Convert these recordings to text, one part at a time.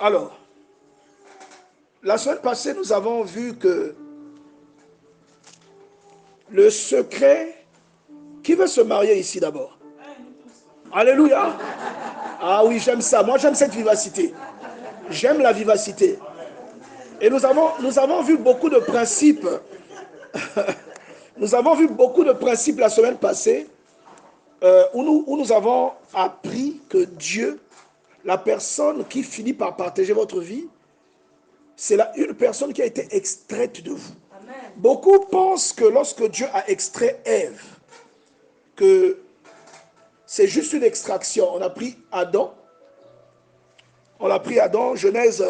Alors, la semaine passée, nous avons vu que le secret... Qui veut se marier ici d'abord? Alléluia. Ah oui, j'aime ça. Moi, j'aime cette vivacité. J'aime la vivacité. Et nous avons vu beaucoup de principes. Nous avons vu beaucoup de principes la semaine passée où nous avons appris que Dieu, la personne qui finit par partager votre vie, c'est une personne qui a été extraite de vous. Amen. Beaucoup pensent que lorsque Dieu a extrait Ève, que c'est juste une extraction. On a pris Adam. Genèse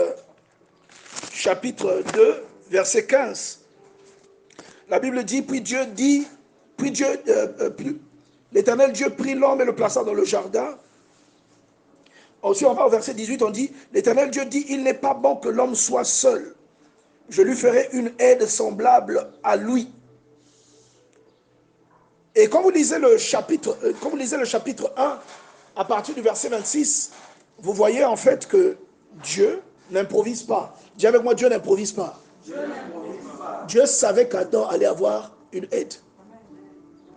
chapitre 2, verset 15. La Bible dit, l'Éternel Dieu prit l'homme et le plaça dans le jardin. Ensuite, on va au verset 18, on dit, l'Éternel Dieu dit, il n'est pas bon que l'homme soit seul. Je lui ferai une aide semblable à lui. Et quand vous lisez le chapitre 1, à partir du verset 26, vous voyez en fait que Dieu n'improvise pas. Dis avec moi, Dieu n'improvise pas. Dieu savait qu'Adam allait avoir une aide.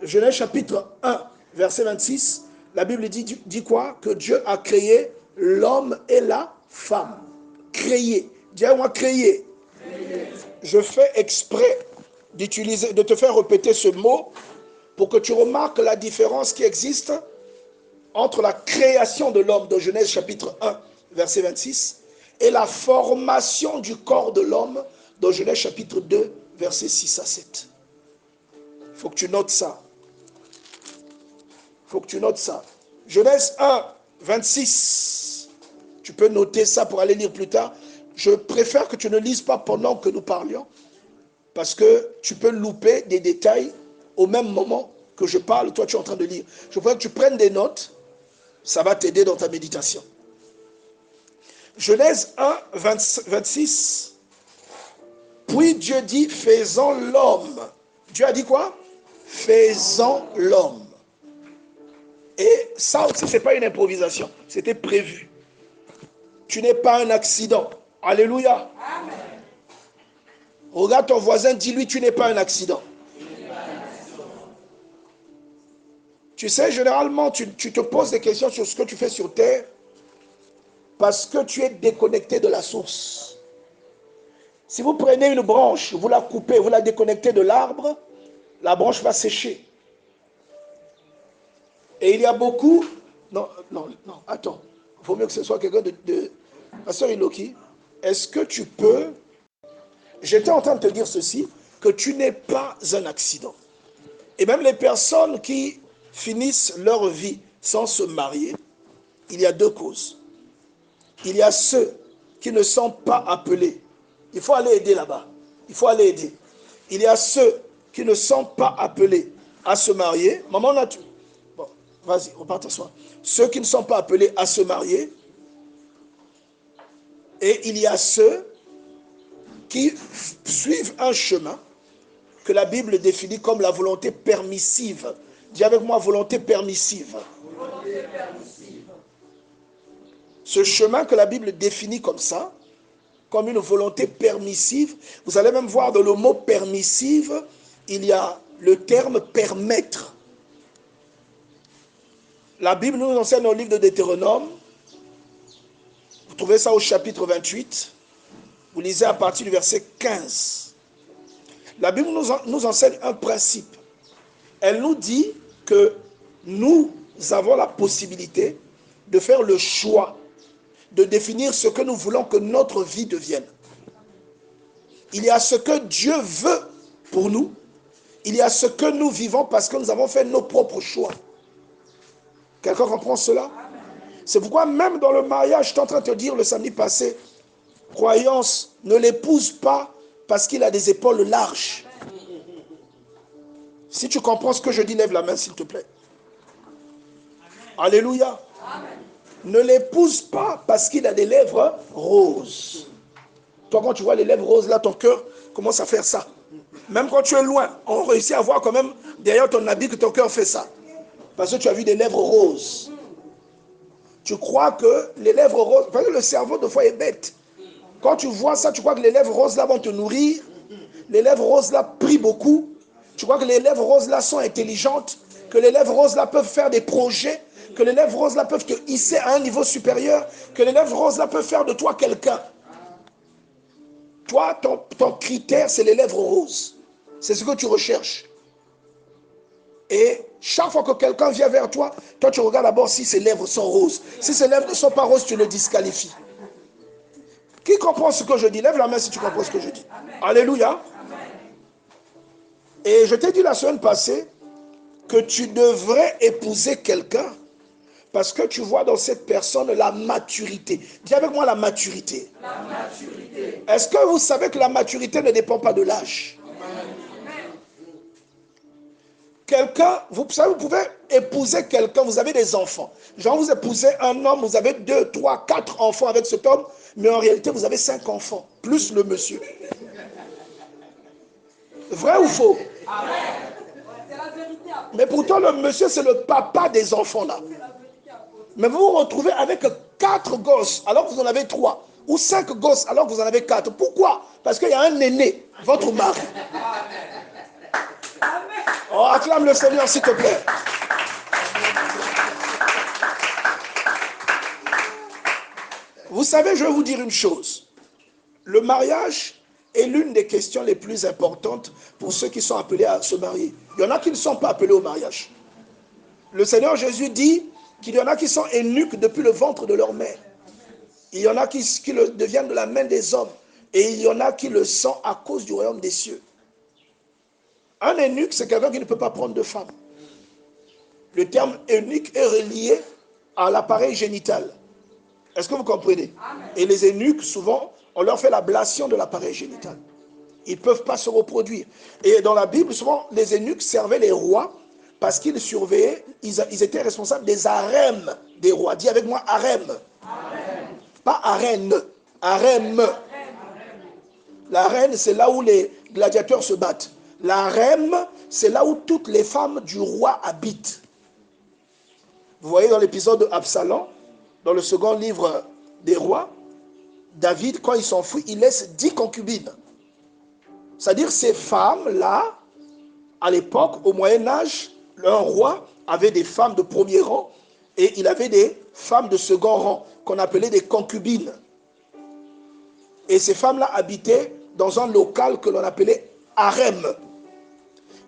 Genèse chapitre 1, verset 26, la Bible dit quoi? Que Dieu a créé l'homme et la femme. Créé. Dis avec moi, créé. Je fais exprès de te faire répéter ce mot pour que tu remarques la différence qui existe entre la création de l'homme de Genèse chapitre 1, verset 26, et la formation du corps de l'homme de Genèse chapitre 2, verset 6 à 7. Il faut que tu notes ça. Genèse 1, 26. Tu peux noter ça pour aller lire plus tard. Je préfère que tu ne lises pas pendant que nous parlions, parce que tu peux louper des détails au même moment que je parle, toi tu es en train de lire. Je voudrais que tu prennes des notes, ça va t'aider dans ta méditation. Genèse 1, 26. Puis Dieu dit, faisons l'homme. Dieu a dit quoi? Faisons l'homme. Et ça aussi, ce n'est pas une improvisation, c'était prévu. Tu n'es pas un accident. Alléluia. Amen. Regarde ton voisin, dis-lui, tu n'es pas un accident. Tu sais, généralement, tu te poses des questions sur ce que tu fais sur terre parce que tu es déconnecté de la source. Si vous prenez une branche, vous la coupez, vous la déconnectez de l'arbre, la branche va sécher. Et il y a beaucoup... Non, attends. Il vaut mieux que ce soit quelqu'un de... Pasteur Iloki, est-ce que tu peux... J'étais en train de te dire ceci, que tu n'es pas un accident. Et même les personnes qui finissent leur vie sans se marier, il y a deux causes. Il y a ceux qui ne sont pas appelés. Il faut aller aider là-bas. Il y a ceux qui ne sont pas appelés à se marier. Maman, on a tout. Bon, vas-y, repars t'asseoir. Ceux qui ne sont pas appelés à se marier. Et il y a ceux qui suivent un chemin que la Bible définit comme la volonté permissive. Dis avec moi, volonté permissive. Ce chemin que la Bible définit comme ça, comme une volonté permissive, vous allez même voir dans le mot permissive, il y a le terme permettre. La Bible nous enseigne au livre de Deutéronome, vous trouvez ça au chapitre 28, vous lisez à partir du verset 15. La Bible nous enseigne un principe. Elle nous dit que nous avons la possibilité de faire le choix, de définir ce que nous voulons que notre vie devienne. Il y a ce que Dieu veut pour nous, il y a ce que nous vivons parce que nous avons fait nos propres choix. Quelqu'un comprend cela? C'est pourquoi même dans le mariage, je suis en train de te dire le samedi passé, croyance, ne l'épouse pas parce qu'il a des épaules larges. Si tu comprends ce que je dis, lève la main s'il te plaît. Amen. Alléluia. Amen. Ne l'épouse pas parce qu'il a des lèvres roses. Toi, quand tu vois les lèvres roses, là, ton cœur commence à faire ça. Même quand tu es loin, on réussit à voir quand même derrière ton habit que ton cœur fait ça. Parce que tu as vu des lèvres roses. tu crois que les lèvres roses, parce que le cerveau de fois est bête. Quand tu vois ça, tu crois que les lèvres roses là vont te nourrir. Les lèvres roses là prient beaucoup. Tu crois que les lèvres roses là sont intelligentes. Que les lèvres roses là peuvent faire des projets. Que les lèvres roses là peuvent te hisser à un niveau supérieur. Que les lèvres roses là peuvent faire de toi quelqu'un. Toi, ton critère, c'est les lèvres roses. C'est ce que tu recherches. Et chaque fois que quelqu'un vient vers toi, toi tu regardes d'abord si ses lèvres sont roses. Si ses lèvres ne sont pas roses, tu le disqualifies. Qui comprend ce que je dis? Lève la main si tu comprends ce que je dis. Alléluia. Et je t'ai dit la semaine passée que tu devrais épouser quelqu'un parce que tu vois dans cette personne la maturité. Dis avec moi la maturité. La maturité. Est-ce que vous savez que la maturité ne dépend pas de l'âge? Quelqu'un, vous savez, vous pouvez épouser quelqu'un, vous avez des enfants. Genre, vous épousez un homme, vous avez 2, 3, 4 enfants avec cet homme, mais en réalité, vous avez 5 enfants, plus le monsieur. Vrai ou faux? Mais pourtant, le monsieur, c'est le papa des enfants là. Mais vous vous retrouvez avec 4 gosses, alors que vous en avez 3. Ou 5 gosses, alors que vous en avez 4. Pourquoi? Parce qu'il y a un aîné, votre mari. Oh, acclame le Seigneur, s'il te plaît. Vous savez, je vais vous dire une chose. Le mariage est l'une des questions les plus importantes pour ceux qui sont appelés à se marier. Il y en a qui ne sont pas appelés au mariage. Le Seigneur Jésus dit qu'il y en a qui sont eunuques depuis le ventre de leur mère. Il y en a qui le deviennent de la main des hommes. Et il y en a qui le sont à cause du royaume des cieux. Un eunuque, c'est quelqu'un qui ne peut pas prendre de femme. Le terme eunuque est relié à l'appareil génital. Est-ce que vous comprenez? Amen. Et les eunuques, souvent, on leur fait l'ablation de l'appareil génital. Ils ne peuvent pas se reproduire. Et dans la Bible, souvent, les eunuques servaient les rois parce qu'ils surveillaient, ils étaient responsables des harems des rois. Dis avec moi, harem. Harem. Pas arène, harem. La reine, c'est là où les gladiateurs se battent. La harem, c'est là où toutes les femmes du roi habitent. Vous voyez dans l'épisode de Absalom, dans le second livre des rois, David, quand il s'enfuit, il laisse 10 concubines. C'est-à-dire ces femmes-là, à l'époque, au Moyen-Âge, un roi avait des femmes de premier rang et il avait des femmes de second rang qu'on appelait des concubines. Et ces femmes-là habitaient dans un local que l'on appelait harem.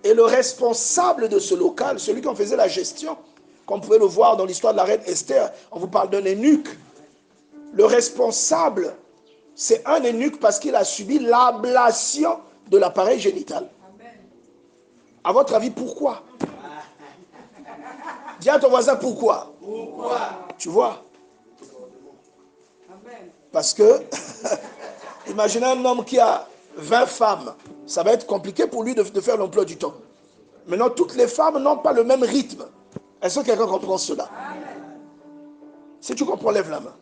Et le responsable de ce local, celui qui en faisait la gestion, comme vous pouvez le voir dans l'histoire de la reine Esther, on vous parle d'un eunuque. Le responsable, c'est un eunuque parce qu'il a subi l'ablation de l'appareil génital. À votre avis, pourquoi? Dis à ton voisin pourquoi. Pourquoi? Tu vois? Parce que, imaginez un homme qui a 20 femmes, ça va être compliqué pour lui de faire l'emploi du temps. Maintenant, toutes les femmes n'ont pas le même rythme. Est-ce que quelqu'un comprend cela? Si tu comprends, lève la main.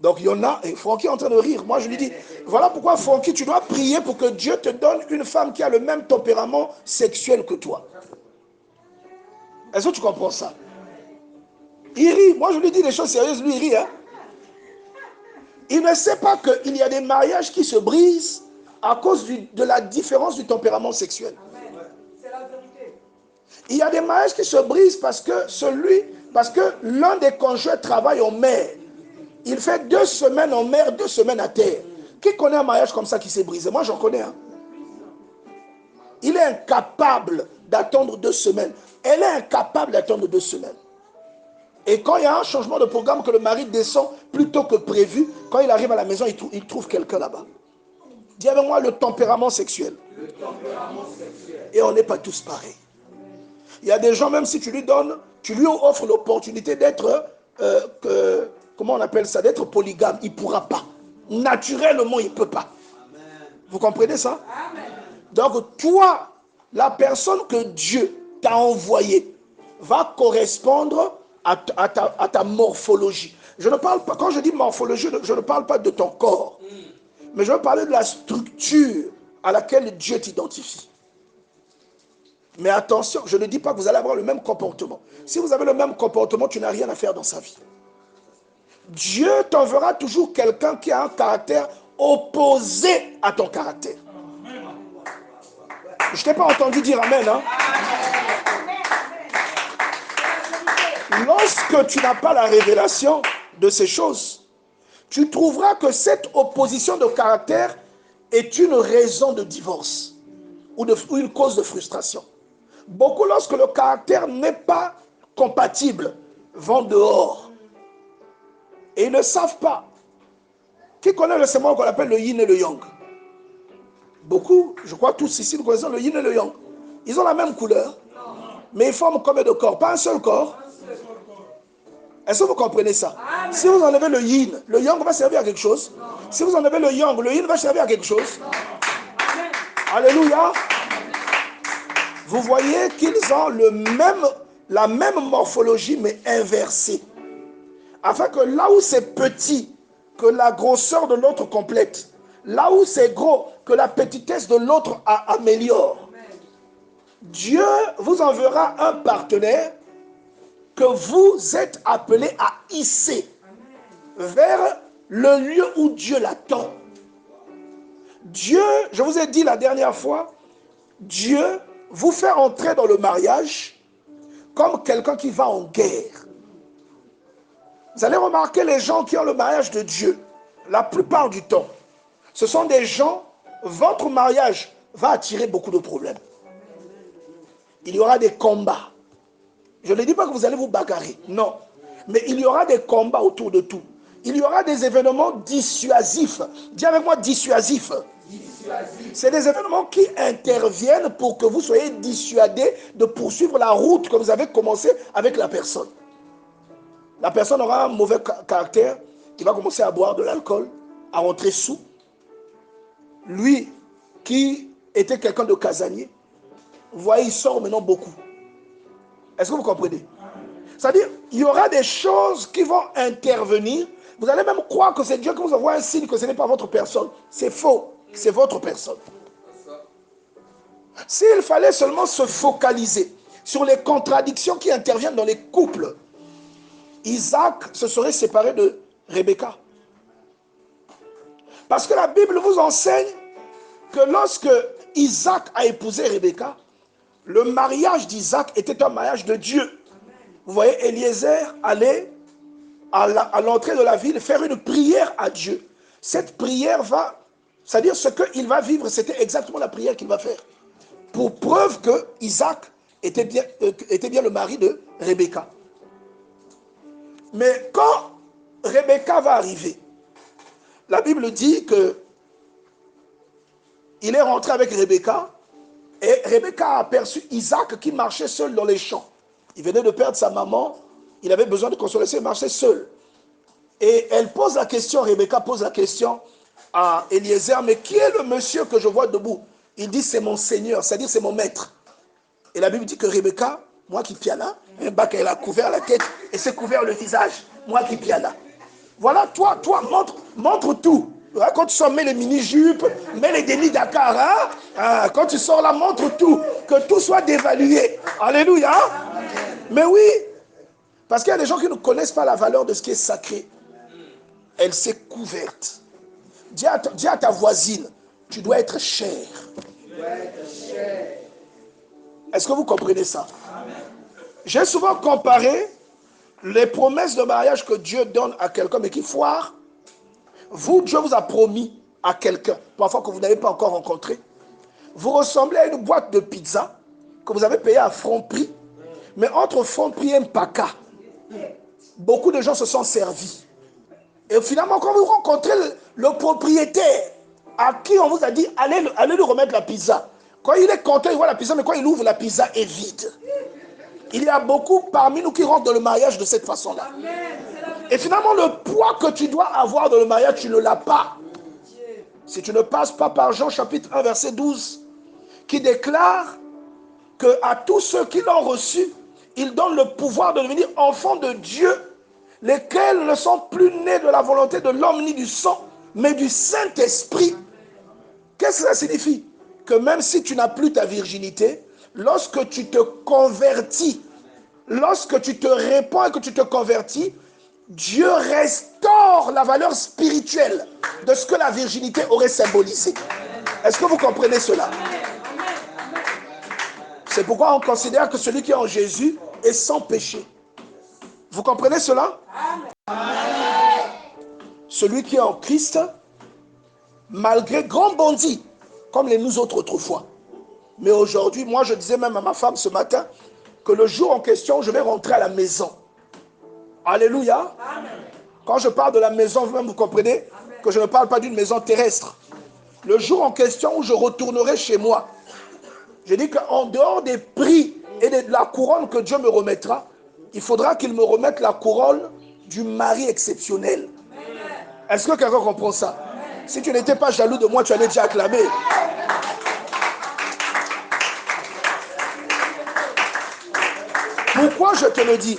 Donc il y en a, et Francky est en train de rire. Moi je lui dis, voilà pourquoi Francky, tu dois prier pour que Dieu te donne une femme qui a le même tempérament sexuel que toi. Est-ce que tu comprends ça? Il rit. Moi je lui dis des choses sérieuses, lui il rit. Hein? Il ne sait pas qu'il y a des mariages qui se brisent à cause de la différence du tempérament sexuel. C'est la vérité. Il y a des mariages qui se brisent parce que l'un des conjoints travaille en mer. Il fait 2 semaines en mer, 2 semaines à terre. Qui connaît un mariage comme ça qui s'est brisé? Moi, j'en connais un. Il est incapable d'attendre 2 semaines. Elle est incapable d'attendre 2 semaines. Et quand il y a un changement de programme, que le mari descend plus tôt que prévu, quand il arrive à la maison, il trouve quelqu'un là-bas. Dis avec moi le tempérament sexuel. Le tempérament sexuel. Et on n'est pas tous pareils. Il y a des gens, même si tu lui offres l'opportunité d'être... comment on appelle ça? D'être polygame, il ne pourra pas. Naturellement, il ne peut pas. Amen. Vous comprenez ça? Amen. Donc, toi, la personne que Dieu t'a envoyée va correspondre à ta morphologie. Je ne parle pas, quand je dis morphologie, je ne parle pas de ton corps. Mais je veux parler de la structure à laquelle Dieu t'identifie. Mais attention, je ne dis pas que vous allez avoir le même comportement. Si vous avez le même comportement, tu n'as rien à faire dans sa vie. Dieu t'enverra toujours quelqu'un qui a un caractère opposé à ton caractère. Je ne t'ai pas entendu dire amen. Hein? Lorsque tu n'as pas la révélation de ces choses, tu trouveras que cette opposition de caractère est une raison de divorce ou une cause de frustration. Beaucoup, lorsque le caractère n'est pas compatible, vont dehors. Et ils ne savent pas. Qui connaît le sément qu'on appelle le yin et le yang? Beaucoup, je crois tous ici, nous connaissons le yin et le yang. Ils ont la même couleur, mais ils forment combien de corps? Pas un seul corps. Est-ce que vous comprenez ça? Si vous enlevez le yin, le yang va servir à quelque chose. Si vous enlevez le yang, le yin va servir à quelque chose. Alléluia. Vous voyez qu'ils ont la même morphologie, mais inversée. Afin que là où c'est petit, que la grosseur de l'autre complète. Là où c'est gros, que la petitesse de l'autre améliore. Dieu vous enverra un partenaire que vous êtes appelé à hisser vers le lieu où Dieu l'attend. Dieu, je vous ai dit la dernière fois, Dieu vous fait entrer dans le mariage comme quelqu'un qui va en guerre. Vous allez remarquer les gens qui ont le mariage de Dieu, la plupart du temps, ce sont des gens, votre mariage va attirer beaucoup de problèmes. Il y aura des combats. Je ne dis pas que vous allez vous bagarrer, non. Mais il y aura des combats autour de tout. Il y aura des événements dissuasifs. Dis avec moi, dissuasifs. C'est des événements qui interviennent pour que vous soyez dissuadés de poursuivre la route que vous avez commencé avec la personne. La personne aura un mauvais caractère, il va commencer à boire de l'alcool, à rentrer sous. Lui, qui était quelqu'un de casanier, vous voyez, il sort maintenant beaucoup. Est-ce que vous comprenez? C'est-à-dire, il y aura des choses qui vont intervenir. Vous allez même croire que c'est Dieu qui vous envoie un signe que ce n'est pas votre personne. C'est faux, c'est votre personne. S'il fallait seulement se focaliser sur les contradictions qui interviennent dans les couples, Isaac se serait séparé de Rebecca. Parce que la Bible vous enseigne que lorsque Isaac a épousé Rebecca, le mariage d'Isaac était un mariage de Dieu. Vous voyez, Eliezer allait à l'entrée de la ville faire une prière à Dieu. Cette prière va, c'est-à-dire ce qu'il va vivre, c'était exactement la prière qu'il va faire. Pour preuve que Isaac était bien le mari de Rebecca. Mais quand Rebecca va arriver, la Bible dit que il est rentré avec Rebecca et Rebecca a aperçu Isaac qui marchait seul dans les champs. Il venait de perdre sa maman, il avait besoin de consolation, il marchait seul. Et elle pose la question, Rebecca pose la question à Eliezer, mais qui est le monsieur que je vois debout? Il dit, c'est mon Seigneur, c'est-à-dire c'est mon maître. Et la Bible dit que Rebecca, moi qui piana, un bac, elle a couvert la tête et s'est couvert le visage, moi qui piana. Voilà, toi, montre tout. Quand tu sors, mets les mini-jupes, mets les dénis Dakar. Hein? Quand tu sors là, montre tout. Que tout soit dévalué. Alléluia. Mais oui, parce qu'il y a des gens qui ne connaissent pas la valeur de ce qui est sacré. Elle s'est couverte. Dis à ta voisine, tu dois être cher. Est-ce que vous comprenez ça? J'ai souvent comparé les promesses de mariage que Dieu donne à quelqu'un mais qui foire. Vous, Dieu vous a promis à quelqu'un, parfois que vous n'avez pas encore rencontré. Vous ressemblez à une boîte de pizza que vous avez payée à franc prix, mais entre franc prix et Mpaka, beaucoup de gens se sont servis. Et finalement, quand vous rencontrez le propriétaire à qui on vous a dit, allez lui remettre la pizza. Quand il est content, il voit la pizza, mais quand il ouvre, la pizza est vide. Il y a beaucoup parmi nous qui rentrent dans le mariage de cette façon-là. Et finalement, le poids que tu dois avoir dans le mariage, tu ne l'as pas. Si tu ne passes pas par Jean chapitre 1, verset 12, qui déclare qu'à tous ceux qui l'ont reçu, il donne le pouvoir de devenir enfants de Dieu, lesquels ne sont plus nés de la volonté de l'homme ni du sang, mais du Saint-Esprit. Qu'est-ce que ça signifie? Que même si tu n'as plus ta virginité, lorsque tu te convertis, lorsque tu te répands et que tu te convertis, Dieu restaure la valeur spirituelle de ce que la virginité aurait symbolisé. Est-ce que vous comprenez cela? C'est pourquoi on considère que celui qui est en Jésus est sans péché. Vous comprenez cela? Celui qui est en Christ, malgré grand bandit, comme les nous autres autrefois. Mais aujourd'hui, moi je disais même à ma femme ce matin, que le jour en question, je vais rentrer à la maison. Alléluia. Amen. Quand je parle de la maison, vous comprenez que je ne parle pas d'une maison terrestre. Le jour en question où je retournerai chez moi, je dis qu'en dehors des prix et de la couronne que Dieu me remettra, il faudra qu'il me remette la couronne du mari exceptionnel. Est-ce que quelqu'un comprend ça? Si tu n'étais pas jaloux de moi, tu allais déjà acclamer. Pourquoi je te le dis?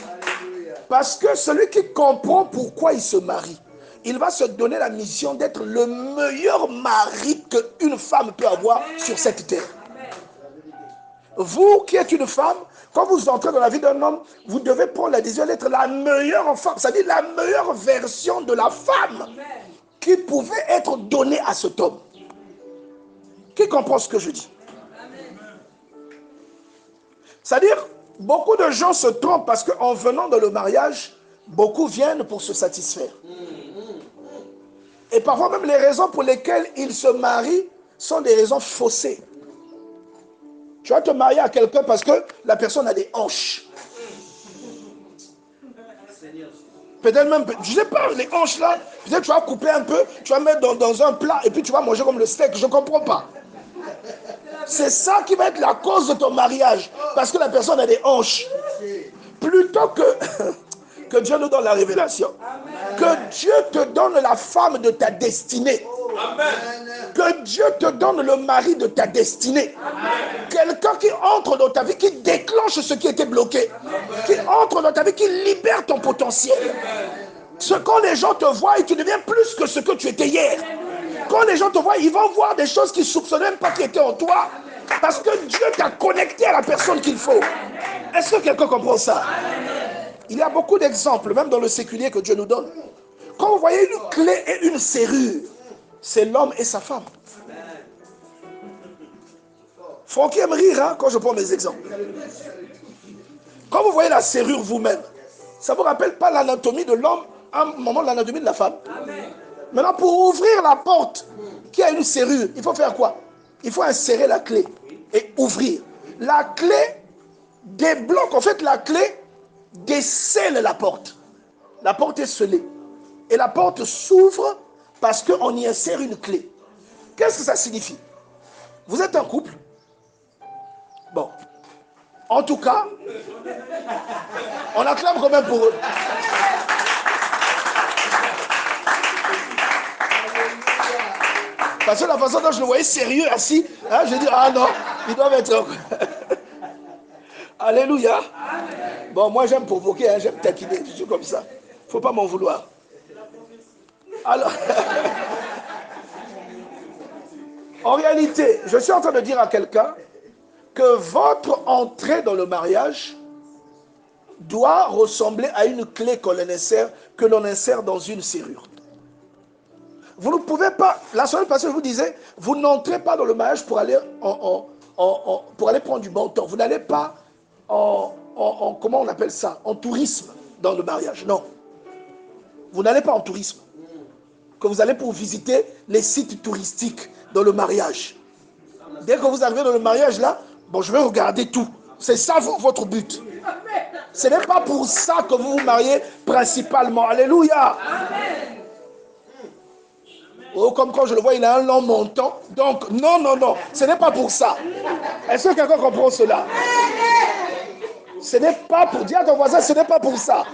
Parce que celui qui comprend pourquoi il se marie, il va se donner la mission d'être le meilleur mari qu'une femme peut avoir sur cette terre. Vous qui êtes une femme, quand vous entrez dans la vie d'un homme, vous devez prendre la décision d'être la meilleure femme, c'est-à-dire la meilleure version de la femme qui pouvait être donnée à cet homme. Qui comprend ce que je dis? C'est-à-dire, beaucoup de gens se trompent parce qu'en venant dans le mariage, beaucoup viennent pour se satisfaire. Et parfois même les raisons pour lesquelles ils se marient sont des raisons faussées. Tu vas te marier à quelqu'un parce que la personne a des hanches. Peut-être même, je ne sais pas, les hanches là, peut-être tu vas couper un peu, tu vas mettre dans un plat et puis tu vas manger comme le steak, je ne comprends pas. C'est ça qui va être la cause de ton mariage, parce que la personne a des hanches. Plutôt que Dieu nous donne la révélation. Amen. Que Dieu te donne la femme de ta destinée. Amen. Que Dieu te donne le mari de ta destinée. Quelqu'un qui entre dans ta vie, qui déclenche ce qui était bloqué. Amen. Qui entre dans ta vie, qui libère ton potentiel. Quand les gens te voient, tu deviens plus que ce que tu étais hier. Quand les gens te voient, ils vont voir des choses qu'ils ne soupçonnaient même pas qui étaient en toi. Parce que Dieu t'a connecté à la personne qu'il faut. Est-ce que quelqu'un comprend ça? Il y a beaucoup d'exemples, même dans le séculier que Dieu nous donne. Quand vous voyez une clé et une serrure, c'est l'homme et sa femme. Francky aime rire hein, quand je prends mes exemples. Quand vous voyez la serrure vous-même, ça ne vous rappelle pas l'anatomie de l'homme, à un moment l'anatomie de la femme? Maintenant, pour ouvrir la porte qui a une serrure, il faut faire quoi? Il faut insérer la clé et ouvrir. La clé débloque, en fait la clé décèle la porte. La porte est scellée. Et la porte s'ouvre parce qu'on y insère une clé. Qu'est-ce que ça signifie? Vous êtes un couple? Bon. En tout cas, on acclame quand même pour eux. Parce que la façon dont je le voyais sérieux assis, hein, je dis, ah non, ils doivent être... Alléluia. Amen. Bon, moi j'aime provoquer, hein, j'aime taquiner, je suis comme ça. Il ne faut pas m'en vouloir. Alors, en réalité, je suis en train de dire à quelqu'un que votre entrée dans le mariage doit ressembler à une clé que l'on insère dans une serrure. Vous ne pouvez pas, la semaine passée je vous disais, vous n'entrez pas dans le mariage pour aller, pour aller prendre du bon temps. Vous n'allez pas comment on appelle ça, en tourisme dans le mariage, non. Vous n'allez pas en tourisme. Que vous allez pour visiter les sites touristiques dans le mariage. Dès que vous arrivez dans le mariage là, bon je vais regarder tout. C'est ça votre but. Ce n'est pas pour ça que vous vous mariez principalement. Alléluia. Amen. Oh, comme quand je le vois, il a un long menton. Donc, non, non, non. Ce n'est pas pour ça. Est-ce que quelqu'un comprend cela? Ce n'est pas pour dire à ton voisin, ce n'est pas pour ça.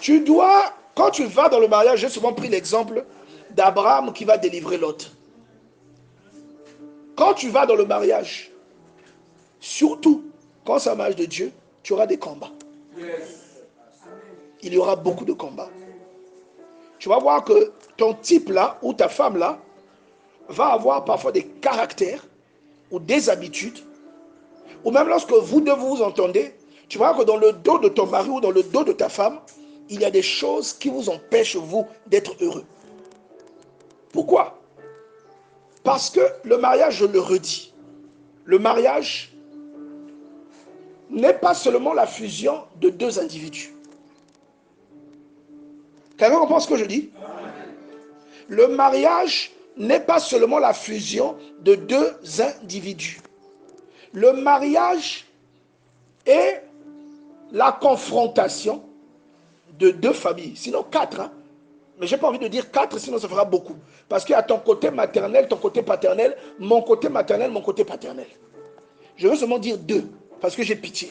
Tu dois, quand tu vas dans le mariage, j'ai souvent pris l'exemple d'Abraham qui va délivrer Lot. Quand tu vas dans le mariage, surtout quand c'est un mariage de Dieu, tu auras des combats. Il y aura beaucoup de combats. Tu vas voir que ton type là, ou ta femme là, va avoir parfois des caractères ou des habitudes, ou même lorsque vous deux vous entendez, tu vois que dans le dos de ton mari ou dans le dos de ta femme, il y a des choses qui vous empêchent, vous, d'être heureux. Pourquoi? Parce que le mariage, je le redis, le mariage n'est pas seulement la fusion de deux individus. Quelqu'un comprend ce que je dis? Le mariage n'est pas seulement la fusion de deux individus. Le mariage est la confrontation de deux familles, sinon quatre. Hein? Mais je n'ai pas envie de dire quatre, sinon ça fera beaucoup. Parce qu'il y a ton côté maternel, ton côté paternel, mon côté maternel, mon côté paternel. Je veux seulement dire deux, parce que j'ai pitié.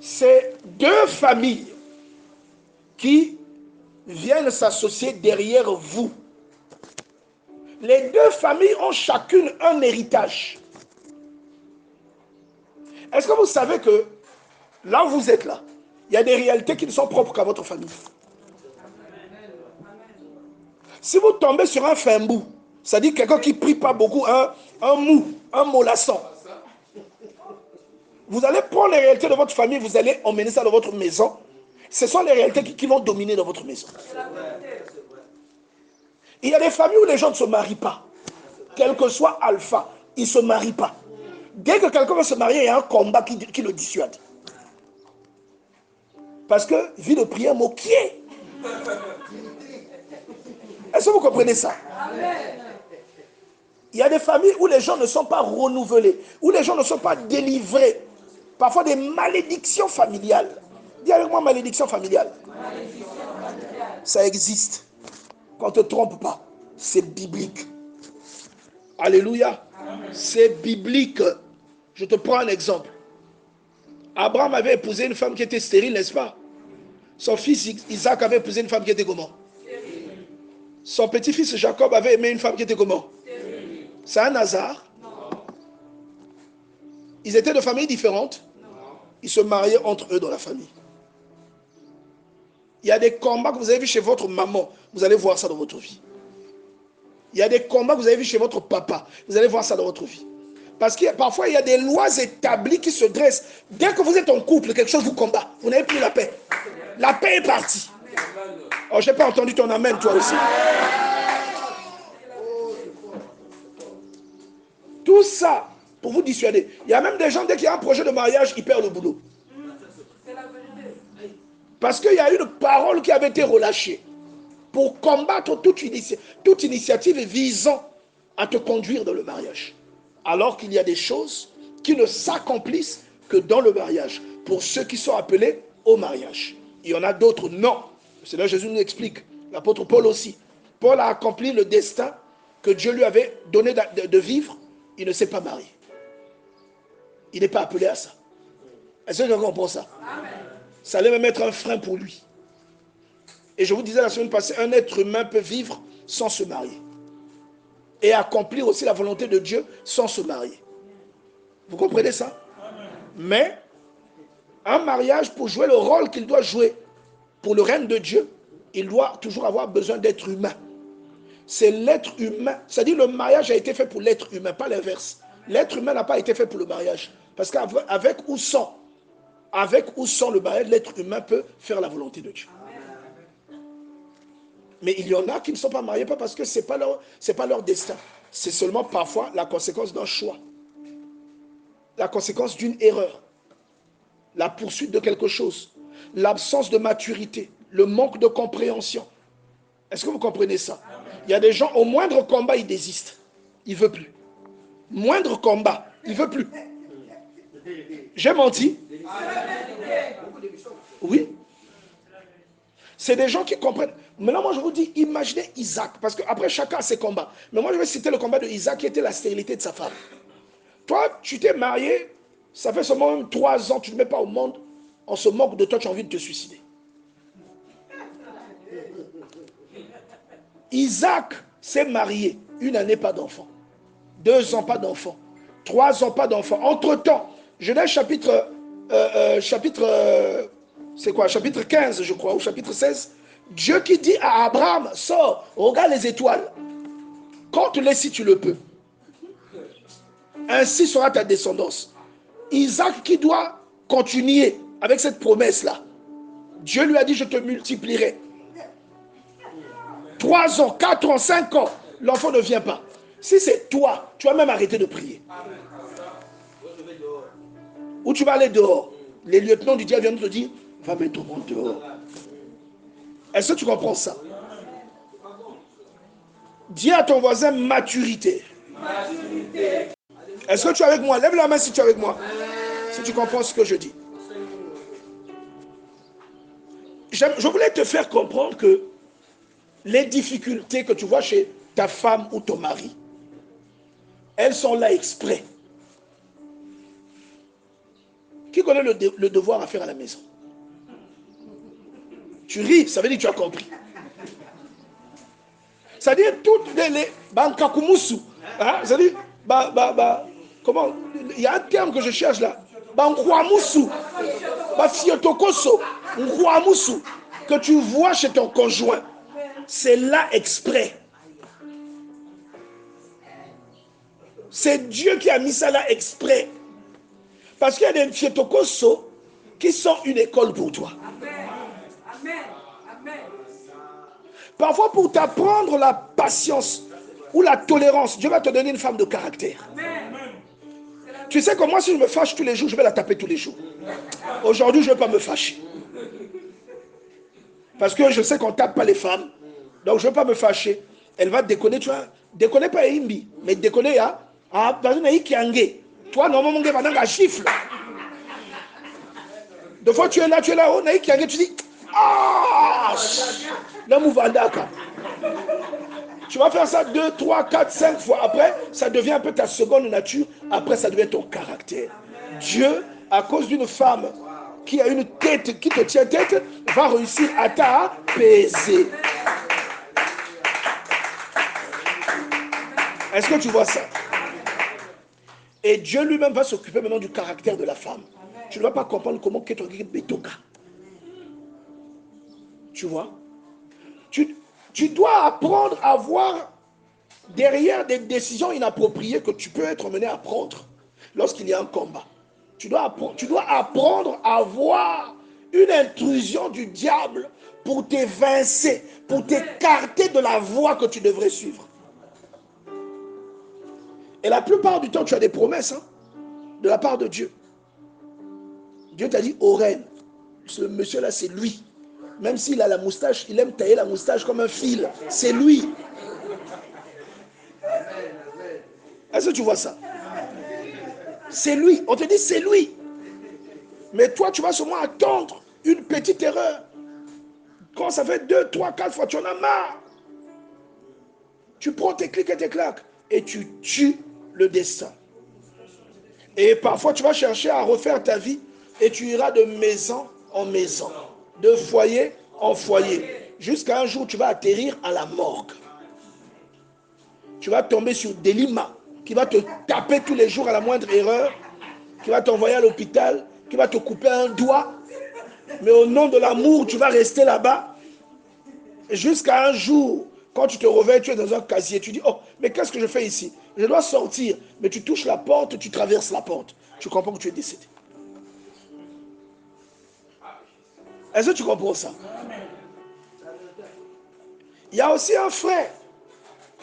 C'est deux familles qui viennent s'associer derrière vous. Les deux familles ont chacune un héritage. Est-ce que vous savez que là où vous êtes là, il y a des réalités qui ne sont propres qu'à votre famille? Si vous tombez sur un fimbou, c'est-à-dire quelqu'un qui ne prie pas beaucoup, un mou, un mollasson, vous allez prendre les réalités de votre famille, vous allez emmener ça dans votre maison. Ce sont les réalités qui vont dominer dans votre maison. Il y a des familles où les gens ne se marient pas. Quel que soit alpha, ils ne se marient pas. Dès que quelqu'un veut se marier, il y a un combat qui le dissuade. Parce que vie de prière moquée. Est-ce que vous comprenez ça? Il y a des familles où les gens ne sont pas renouvelés, où les gens ne sont pas délivrés. Parfois des malédictions familiales. Dis avec moi, malédiction familiale. Ça existe. Qu'on ne te trompe pas. C'est biblique. Alléluia. C'est biblique. Je te prends un exemple. Abraham avait épousé une femme qui était stérile, n'est-ce pas? Son fils Isaac avait épousé une femme qui était comment? Son petit-fils Jacob avait aimé une femme qui était comment? C'est un hasard? Ils étaient de familles différentes? Ils se mariaient entre eux dans la famille. Il y a des combats que vous avez vus chez votre maman, vous allez voir ça dans votre vie. Il y a des combats que vous avez vus chez votre papa, vous allez voir ça dans votre vie. Parce que parfois, il y a des lois établies qui se dressent. Dès que vous êtes en couple, quelque chose vous combat. Vous n'avez plus la paix. La paix est partie. Oh, je n'ai pas entendu ton amen, toi aussi. Tout ça, pour vous dissuader. Il y a même des gens, dès qu'il y a un projet de mariage, ils perdent le boulot. Parce qu'il y a une parole qui avait été relâchée pour combattre toute initiative visant à te conduire dans le mariage. Alors qu'il y a des choses qui ne s'accomplissent que dans le mariage, pour ceux qui sont appelés au mariage. Il y en a d'autres, non. C'est là que Jésus nous explique. L'apôtre Paul aussi. Paul a accompli le destin que Dieu lui avait donné de vivre. Il ne s'est pas marié. Il n'est pas appelé à ça. Est-ce que quelqu'un comprend ça? Amen. Ça allait même être un frein pour lui. Et je vous disais la semaine passée, un être humain peut vivre sans se marier. Et accomplir aussi la volonté de Dieu sans se marier. Vous comprenez ça? Mais un mariage, pour jouer le rôle qu'il doit jouer pour le règne de Dieu, il doit toujours avoir besoin d'être humain. C'est l'être humain. C'est-à-dire le mariage a été fait pour l'être humain, pas l'inverse. L'être humain n'a pas été fait pour le mariage. Parce qu'avec ou sans le mariage, l'être humain peut faire la volonté de Dieu. Mais il y en a qui ne sont pas mariés, pas parce que ce n'est pas leur destin. C'est seulement parfois la conséquence d'un choix. La conséquence d'une erreur. La poursuite de quelque chose. L'absence de maturité. Le manque de compréhension. Est-ce que vous comprenez ça? Il y a des gens, au moindre combat, ils désistent. Ils ne veulent plus. Moindre combat, ils ne veulent plus. J'ai menti? Oui. C'est des gens qui comprennent. Maintenant, moi, je vous dis, imaginez Isaac, parce qu'après, chacun a ses combats. Mais moi, je vais citer le combat de Isaac qui était la stérilité de sa femme. Toi, tu t'es marié, ça fait seulement 3 ans, tu ne te mets pas au monde, on se moque de toi, tu as envie de te suicider. Isaac s'est marié, 1 année, pas d'enfant. 2 ans, pas d'enfant. 3 ans, pas d'enfant. Entre-temps, Genèse chapitre c'est quoi? Chapitre 15, je crois, ou chapitre 16. Dieu qui dit à Abraham, sors, regarde les étoiles. Compte-les si tu le peux. Ainsi sera ta descendance. Isaac qui doit continuer avec cette promesse-là. Dieu lui a dit, je te multiplierai. 3 ans, 4 ans, 5 ans, l'enfant ne vient pas. Si c'est toi, tu vas même arrêter de prier. Ou tu vas aller dehors. Les lieutenants du diable viennent te dire, va mettre ton monde dehors. Est-ce que tu comprends ça? Dis à ton voisin maturité. Est-ce que tu es avec moi? Lève la main si tu es avec moi. Si tu comprends ce que je dis. Je voulais te faire comprendre que les difficultés que tu vois chez ta femme ou ton mari, elles sont là exprès. Qui connaît le devoir à faire à la maison? Tu ris, ça veut dire que tu as compris. C'est-à-dire toutes les bankakumusu, hein, c'est-à-dire comment, il y a un terme que je cherche là, bankwamusu, bafiotokoso, nkwamusu, que tu vois chez ton conjoint, c'est là exprès. C'est Dieu qui a mis ça là exprès. Parce qu'il y a des fiotokoso qui sont une école pour toi. Amen. Amen. Parfois, pour t'apprendre la patience ou la tolérance, Dieu va te donner une femme de caractère. Amen. Tu sais que moi, si je me fâche tous les jours, je vais la taper tous les jours. Aujourd'hui, je ne vais pas me fâcher. Parce que je sais qu'on ne tape pas les femmes. Donc, je ne vais pas me fâcher. Elle va déconner, tu vois. Déconner pas Imbi, mais déconner, toi, normalement, tu vas gifle. Deux fois, tu es là, oh, tu dis, ah, tu vas faire ça 2, 3, 4, 5 fois. Après, ça devient un peu ta seconde nature. Après, ça devient ton caractère. Dieu, à cause d'une femme qui a une tête, qui te tient tête, va réussir à t'apaiser. Est-ce que tu vois ça? Et Dieu lui-même va s'occuper maintenant du caractère de la femme. Tu ne vas pas comprendre comment tu es bétoka. Tu vois? Tu dois apprendre à voir derrière des décisions inappropriées que tu peux être mené à prendre lorsqu'il y a un combat. Tu dois apprendre à voir une intrusion du diable pour t'évincer, pour t'écarter de la voie que tu devrais suivre. Et la plupart du temps, tu as des promesses de la part de Dieu. Dieu t'a dit, Oren, ce monsieur-là, c'est lui. Même s'il a la moustache, il aime tailler la moustache comme un fil. C'est lui. Est-ce que tu vois ça? C'est lui. On te dit, c'est lui. Mais toi, tu vas seulement attendre une petite erreur. Quand ça fait 2, 3, 4 fois, tu en as marre. Tu prends tes clics et tes claques et tu tues le destin. Et parfois, tu vas chercher à refaire ta vie et tu iras de maison en maison, de foyer en foyer, jusqu'à un jour, tu vas atterrir à la morgue. Tu vas tomber sur Delima, qui va te taper tous les jours à la moindre erreur, qui va t'envoyer à l'hôpital, qui va te couper un doigt. Mais au nom de l'amour, tu vas rester là-bas. Jusqu'à un jour, quand tu te réveilles, tu es dans un casier, tu dis, oh, mais qu'est-ce que je fais ici? Je dois sortir. Mais tu touches la porte, tu traverses la porte. Tu comprends que tu es décédé. Est-ce que tu comprends ça? Il y a aussi un frère.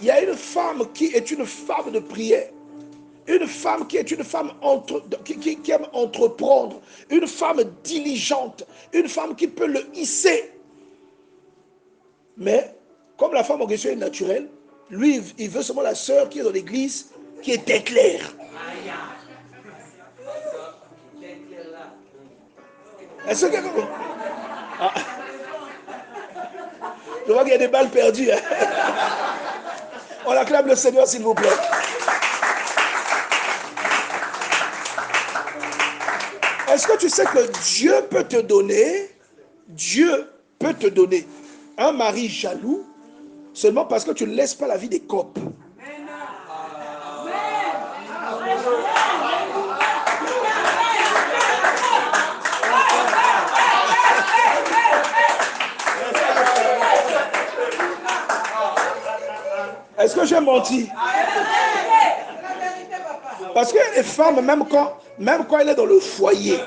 Il y a une femme qui est une femme de prière. Une femme qui est une femme qui aime entreprendre. Une femme diligente. Une femme qui peut le hisser. Mais, comme la femme en question est naturelle, lui, il veut seulement la sœur qui est dans l'église, qui est éclair. Est-ce que... Ah. Je vois qu'il y a des balles perdues. On acclame le Seigneur, s'il vous plaît. Est-ce que tu sais que Dieu peut te donner un mari jaloux seulement parce que tu ne laisses pas la vie des copes? que j'ai menti? Parce que les femmes, même quand elle est dans le foyer,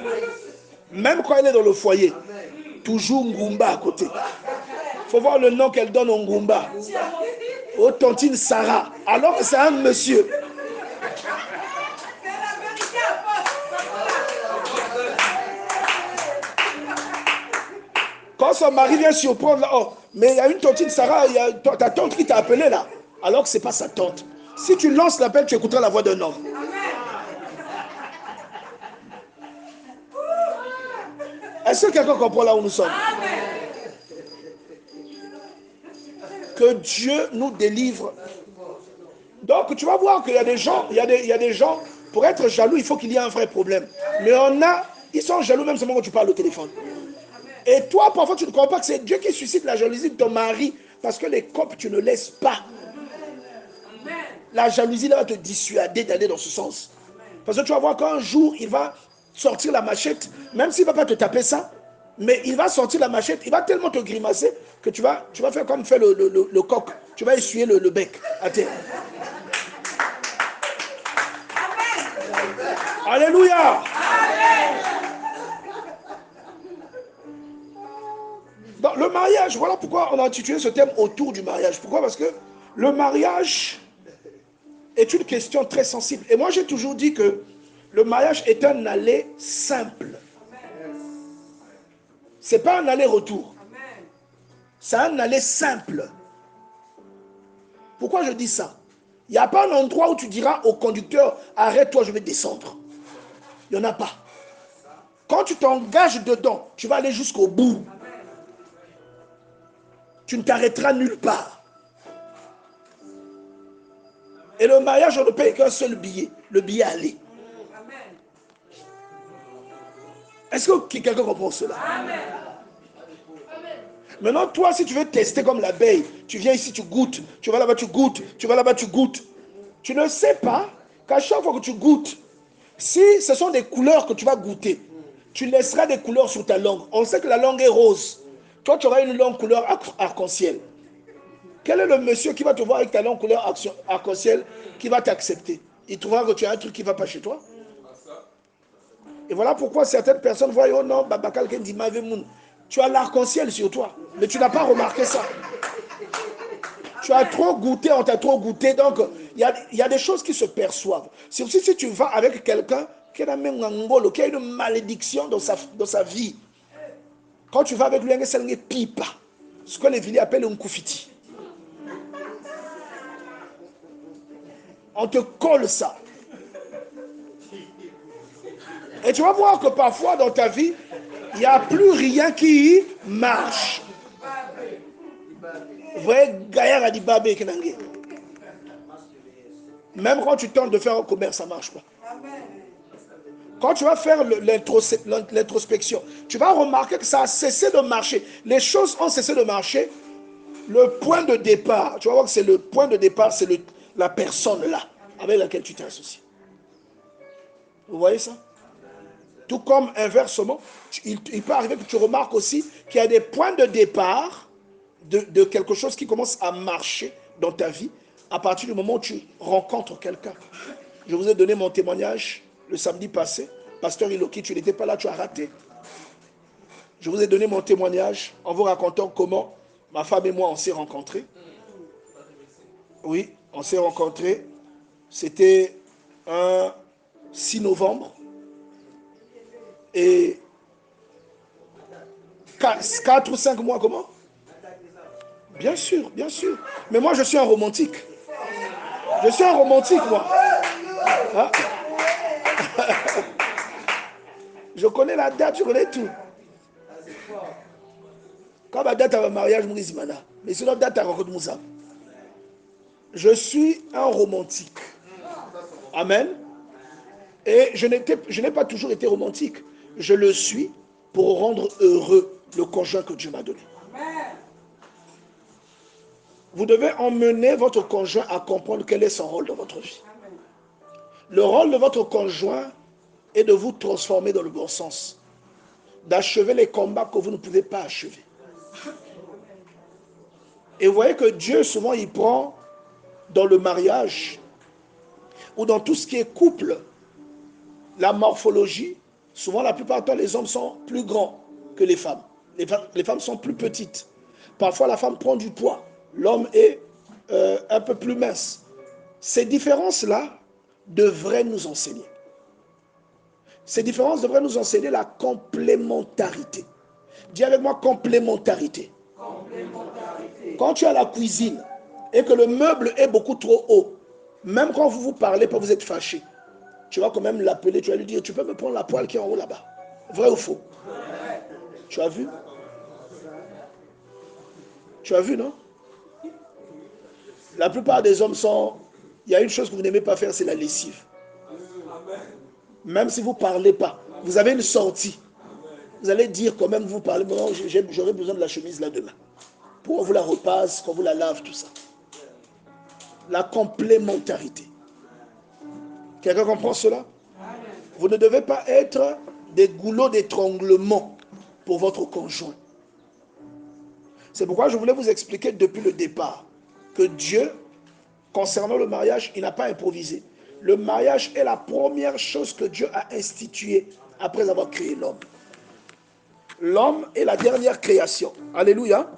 toujours Ngumba à côté. Il faut voir le nom qu'elle donne au Ngumba. Au tontine Sarah. Alors que c'est un monsieur. Quand son mari vient surprendre, là, oh, mais il y a une tontine Sarah, il y a ta tante qui t'a appelé là. Alors que ce n'est pas sa tante. Si tu lances l'appel, tu écouteras la voix d'un homme. Est-ce que quelqu'un comprend là où nous sommes? Que Dieu nous délivre. Donc tu vas voir qu'il y a des gens, il y a des gens, pour être jaloux, il faut qu'il y ait un vrai problème. Mais ils sont jaloux même seulement quand tu parles au téléphone. Et toi, parfois, tu ne comprends pas que c'est Dieu qui suscite la jalousie de ton mari, parce que les copes, tu ne laisses pas. La jalousie là, va te dissuader d'aller dans ce sens. Parce que tu vas voir qu'un jour, il va sortir la machette, même s'il ne va pas te taper ça, mais il va sortir la machette, il va tellement te grimacer que tu vas faire comme fait le coq. Tu vas essuyer le bec à terre. Alléluia. Dans le mariage, voilà pourquoi on a intitulé ce thème autour du mariage. Pourquoi? Parce que le mariage est une question très sensible. Et moi, j'ai toujours dit que le mariage est un aller simple. Ce n'est pas un aller-retour. C'est un aller simple. Pourquoi je dis ça? Il n'y a pas un endroit où tu diras au conducteur, arrête-toi, je vais descendre. Il n'y en a pas. Quand tu t'engages dedans, tu vas aller jusqu'au bout. Tu ne t'arrêteras nulle part. Et le mariage, on ne paye qu'un seul billet, le billet aller. Est-ce que quelqu'un comprend cela? Amen. Maintenant, toi, si tu veux tester comme l'abeille, tu viens ici, tu goûtes, tu vas là-bas, tu goûtes, tu vas là-bas, tu goûtes. Tu ne sais pas qu'à chaque fois que tu goûtes, si ce sont des couleurs que tu vas goûter, tu laisseras des couleurs sur ta langue. On sait que la langue est rose. Toi, tu auras une langue couleur arc-en-ciel. Quel est le monsieur qui va te voir avec ta langue couleur arc-en-ciel qui va t'accepter? Il trouvera que tu as un truc qui ne va pas chez toi. Et voilà pourquoi certaines personnes voient, oh non, Babakal Kendi Mavemoun. Tu as l'arc-en-ciel sur toi, mais tu n'as pas remarqué ça. Tu as trop goûté, on t'a trop goûté, donc il y a des choses qui se perçoivent. C'est aussi si tu vas avec quelqu'un qui a une malédiction dans sa vie. Quand tu vas avec lui, c'est un pipa, ce que les villes appellent un koufiti. On te colle ça. Et tu vas voir que parfois dans ta vie, il n'y a plus rien qui marche. Vous voyez, Gaïa a dit Babé Kenangé. Même quand tu tentes de faire un commerce, ça ne marche pas. Quand tu vas faire l'introspection, tu vas remarquer que ça a cessé de marcher. Les choses ont cessé de marcher. Le point de départ, tu vas voir que c'est le point de départ, c'est la personne là, avec laquelle tu t'es associé. Vous voyez ça? Tout comme inversement, il peut arriver que tu remarques aussi qu'il y a des points de départ de quelque chose qui commence à marcher dans ta vie à partir du moment où tu rencontres quelqu'un. Je vous ai donné mon témoignage le samedi passé. Pasteur Iloki, tu n'étais pas là, tu as raté. Je vous ai donné mon témoignage en vous racontant comment ma femme et moi on s'est rencontrés. Oui, on s'est rencontrés. C'était un 6 novembre. Et 4 ou 5 mois, comment? Bien sûr, bien sûr. Mais moi, je suis un romantique. Je suis un romantique, moi. Hein? Je connais la date, je connais tout. Quand ma date à mon mariage, je me dis, mais c'est notre date à rencontre Moussa. Je suis un romantique. Amen. Et je n'ai pas toujours été romantique. Je le suis pour rendre heureux le conjoint que Dieu m'a donné. Vous devez emmener votre conjoint à comprendre quel est son rôle dans votre vie. Le rôle de votre conjoint est de vous transformer dans le bon sens, d'achever les combats que vous ne pouvez pas achever. Et vous voyez que Dieu, souvent, il prend dans le mariage ou dans tout ce qui est couple, la morphologie, souvent la plupart du temps, les hommes sont plus grands que les femmes. Les femmes sont plus petites. Parfois, la femme prend du poids. L'homme est un peu plus mince. Ces différences-là devraient nous enseigner. Ces différences devraient nous enseigner la complémentarité. Dis avec moi complémentarité. Complémentarité. Quand tu es à la cuisine et que le meuble est beaucoup trop haut, même quand vous vous parlez, vous êtes fâché, tu vas quand même l'appeler, tu vas lui dire, tu peux me prendre la poêle qui est en haut là-bas. Vrai ou faux? Tu as vu? Tu as vu, non? La plupart des hommes sont... Il y a une chose que vous n'aimez pas faire, c'est la lessive. Même si vous ne parlez pas, vous avez une sortie. Vous allez dire quand même, vous parlez, bon, j'aurai besoin de la chemise là demain. Pour qu'on vous la repasse, qu'on vous la lave, tout ça. La complémentarité. Quelqu'un comprend cela? Vous ne devez pas être des goulots d'étranglement pour votre conjoint. C'est pourquoi je voulais vous expliquer depuis le départ que Dieu, concernant le mariage, il n'a pas improvisé. Le mariage est la première chose que Dieu a instituée après avoir créé l'homme. L'homme est la dernière création. Alléluia.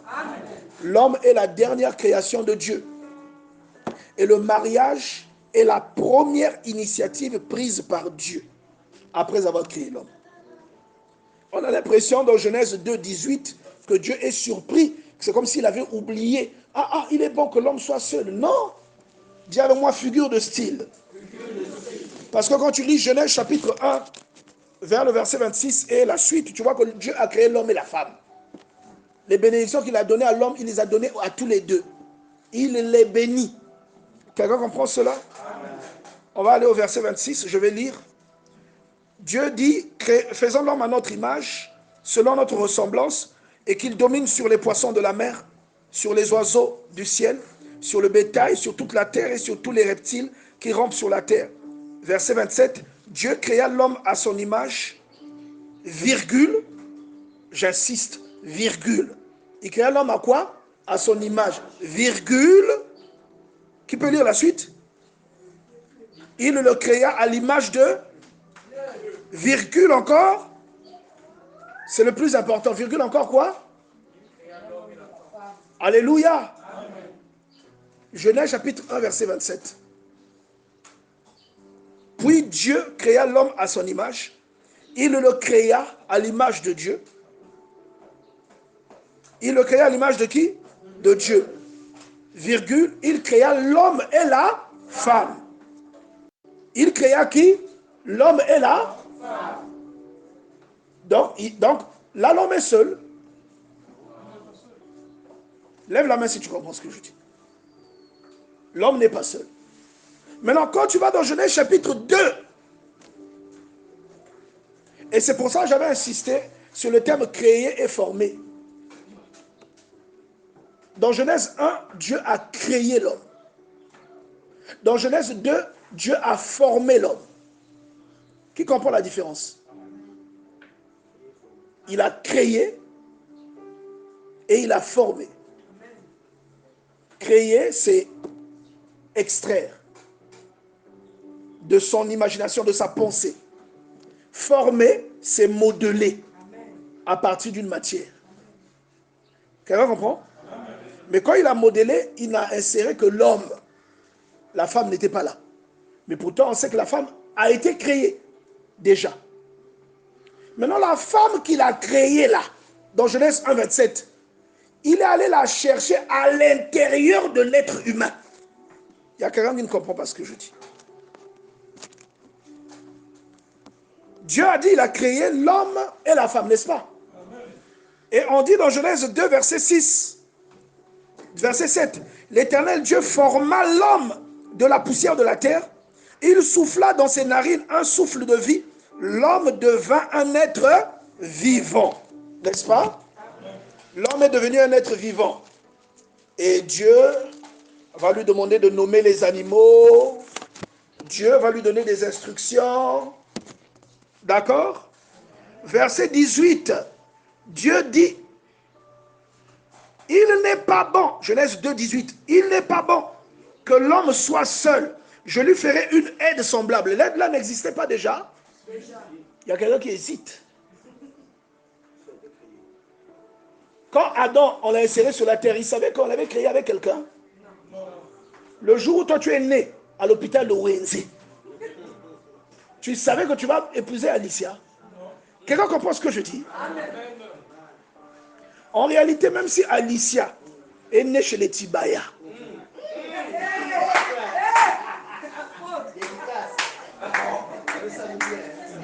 L'homme est la dernière création de Dieu. Et le mariage est la première initiative prise par Dieu après avoir créé l'homme. On a l'impression dans Genèse 2, 18 que Dieu est surpris. C'est comme s'il avait oublié. Il est bon que l'homme soit seul. Non. Dis avec moi figure de style. Parce que quand tu lis Genèse chapitre 1, vers le verset 26 et la suite, tu vois que Dieu a créé l'homme et la femme. Les bénédictions qu'il a données à l'homme, il les a données à tous les deux. Il les bénit. Quelqu'un comprend cela? On va aller au verset 26, je vais lire. Dieu dit, faisons l'homme à notre image, selon notre ressemblance, et qu'il domine sur les poissons de la mer, sur les oiseaux du ciel, sur le bétail, sur toute la terre et sur tous les reptiles qui rampent sur la terre. Verset 27, Dieu créa l'homme à son image, virgule, j'insiste, virgule. Il créa l'homme à quoi? À son image, virgule. Qui peut lire la suite? Il le créa à l'image de... Virgule encore. C'est le plus important. Virgule encore quoi? Alléluia. Genèse chapitre 1 verset 27. Puis Dieu créa l'homme à son image. Il le créa à l'image de Dieu. Il le créa à l'image de qui? De Dieu. Virgule. Il créa l'homme et la femme. Il créa qui? L'homme et la femme. Donc là, l'homme est seul. Lève la main si tu comprends ce que je dis. L'homme n'est pas seul. Maintenant, quand tu vas dans Genèse chapitre 2, et c'est pour ça que j'avais insisté sur le terme créer et former. Dans Genèse 1, Dieu a créé l'homme. Dans Genèse 2, Dieu a formé l'homme. Qui comprend la différence? Il a créé et il a formé. Créer, c'est extraire de son imagination, de sa pensée. Former, c'est modeler à partir d'une matière. Quelqu'un comprend? Mais quand il a modelé, il n'a inséré que l'homme. La femme n'était pas là. Mais pourtant, on sait que la femme a été créée déjà. Maintenant, la femme qu'il a créée là, dans Genèse 1, 27, il est allé la chercher à l'intérieur de l'être humain. Il y a quelqu'un qui ne comprend pas ce que je dis. Dieu a dit, il a créé l'homme et la femme, n'est-ce pas? Et on dit dans Genèse 2, verset 6, verset 7, l'Éternel Dieu forma l'homme de la poussière de la terre, il souffla dans ses narines un souffle de vie, l'homme devint un être vivant, n'est-ce pas? L'homme est devenu un être vivant. Et Dieu va lui demander de nommer les animaux, Dieu va lui donner des instructions, d'accord? Verset 18, Dieu dit, il n'est pas bon, Genèse 2, 18, il n'est pas bon que l'homme soit seul. Je lui ferai une aide semblable. L'aide là n'existait pas déjà. Il y a quelqu'un qui hésite. Quand Adam, on l'a inséré sur la terre, il savait qu'on l'avait créé avec quelqu'un. Le jour où toi tu es né à l'hôpital de Wenze, tu savais que tu vas épouser Alicia. Quelqu'un comprend ce que je dis? En réalité, même si Alicia est née chez les Tibaya,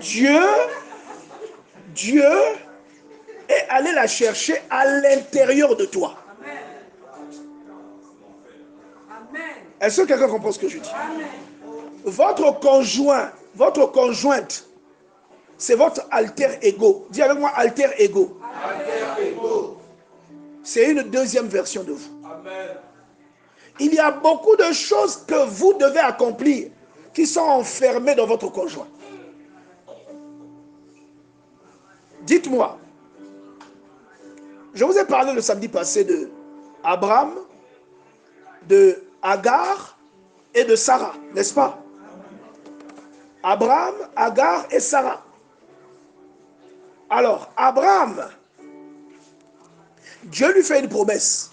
Dieu est allé la chercher à l'intérieur de toi. Est-ce que quelqu'un comprend ce que je dis? Votre conjoint, votre conjointe, c'est votre alter ego. Dis avec moi alter ego. C'est une deuxième version de vous. Il y a beaucoup de choses que vous devez accomplir qui sont enfermées dans votre conjoint. Dites-moi, je vous ai parlé le samedi passé de Abraham, de Agar et de Sarah, n'est-ce pas? Abraham, Agar et Sarah. Alors, Abraham, Dieu lui fait une promesse.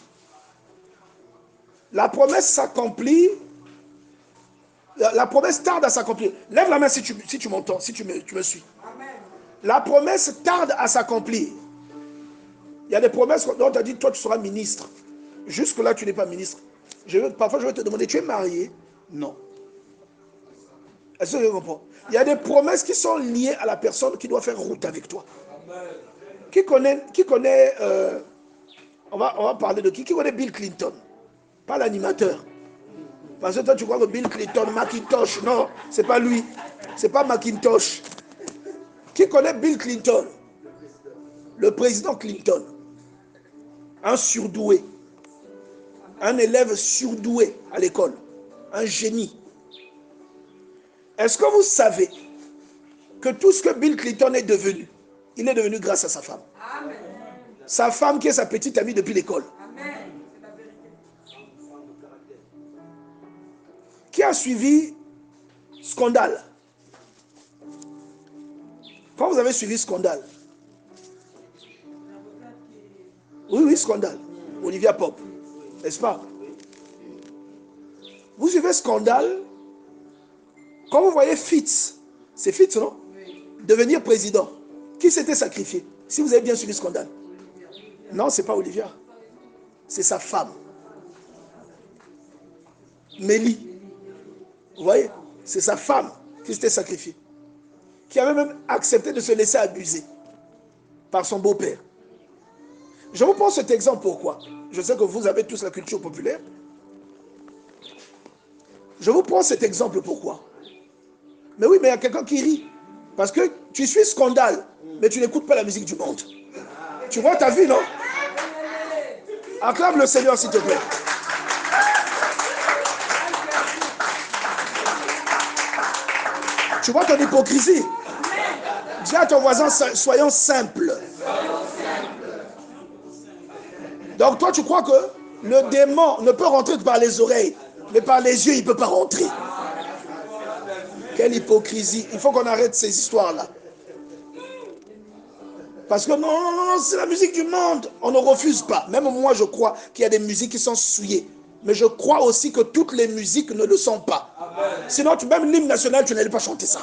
La promesse s'accomplit. La promesse tarde à s'accomplir. Lève la main si tu m'entends, si tu me suis. Amen. La promesse tarde à s'accomplir. Il y a des promesses dont on a dit, toi tu seras ministre. Jusque-là, tu n'es pas ministre. Parfois, je vais te demander, tu es marié? Non. Est-ce que tu comprends? Il y a des promesses qui sont liées à la personne qui doit faire route avec toi. Amen. Qui connaît on va parler de qui connaît Bill Clinton? Pas l'animateur. Parce que toi, tu crois que Bill Clinton, Macintosh, non, c'est pas lui. C'est pas Macintosh. Qui connaît Bill Clinton? Le président Clinton. Un surdoué. Un élève surdoué à l'école. Un génie. Est-ce que vous savez que tout ce que Bill Clinton est devenu, il est devenu grâce à sa femme? Amen. Sa femme qui est sa petite amie depuis l'école. Amen. Qui a suivi Scandale? Quand vous avez suivi Scandale? Oui, Scandale. Olivia Pope. N'est-ce pas? Vous suivez Scandale? Quand vous voyez Fitz, c'est Fitz, non? Devenir président. Qui s'était sacrifié? Si vous avez bien suivi Scandale. Non, ce n'est pas Olivia. C'est sa femme. Mélie. Vous voyez? C'est sa femme qui s'était sacrifiée. Qui avait même accepté de se laisser abuser par son beau-père. Je vous prends cet exemple pourquoi? Je sais que vous avez tous la culture populaire. Je vous prends cet exemple pourquoi? Mais oui, mais il y a quelqu'un qui rit. Parce que tu suis Scandale, mais tu n'écoutes pas la musique du monde. Tu vois ta vie, non? Acclame le Seigneur, s'il te plaît. Tu vois ton hypocrisie. Dis à ton voisin, soyons simples. Donc toi, tu crois que le démon ne peut rentrer que par les oreilles, mais par les yeux, il ne peut pas rentrer. Quelle hypocrisie. Il faut qu'on arrête ces histoires-là. Parce que non, c'est la musique du monde. On ne refuse pas. Même moi, je crois qu'il y a des musiques qui sont souillées. Mais je crois aussi que toutes les musiques ne le sont pas. Amen. Sinon, même l'hymne national, tu n'allais pas chanter ça.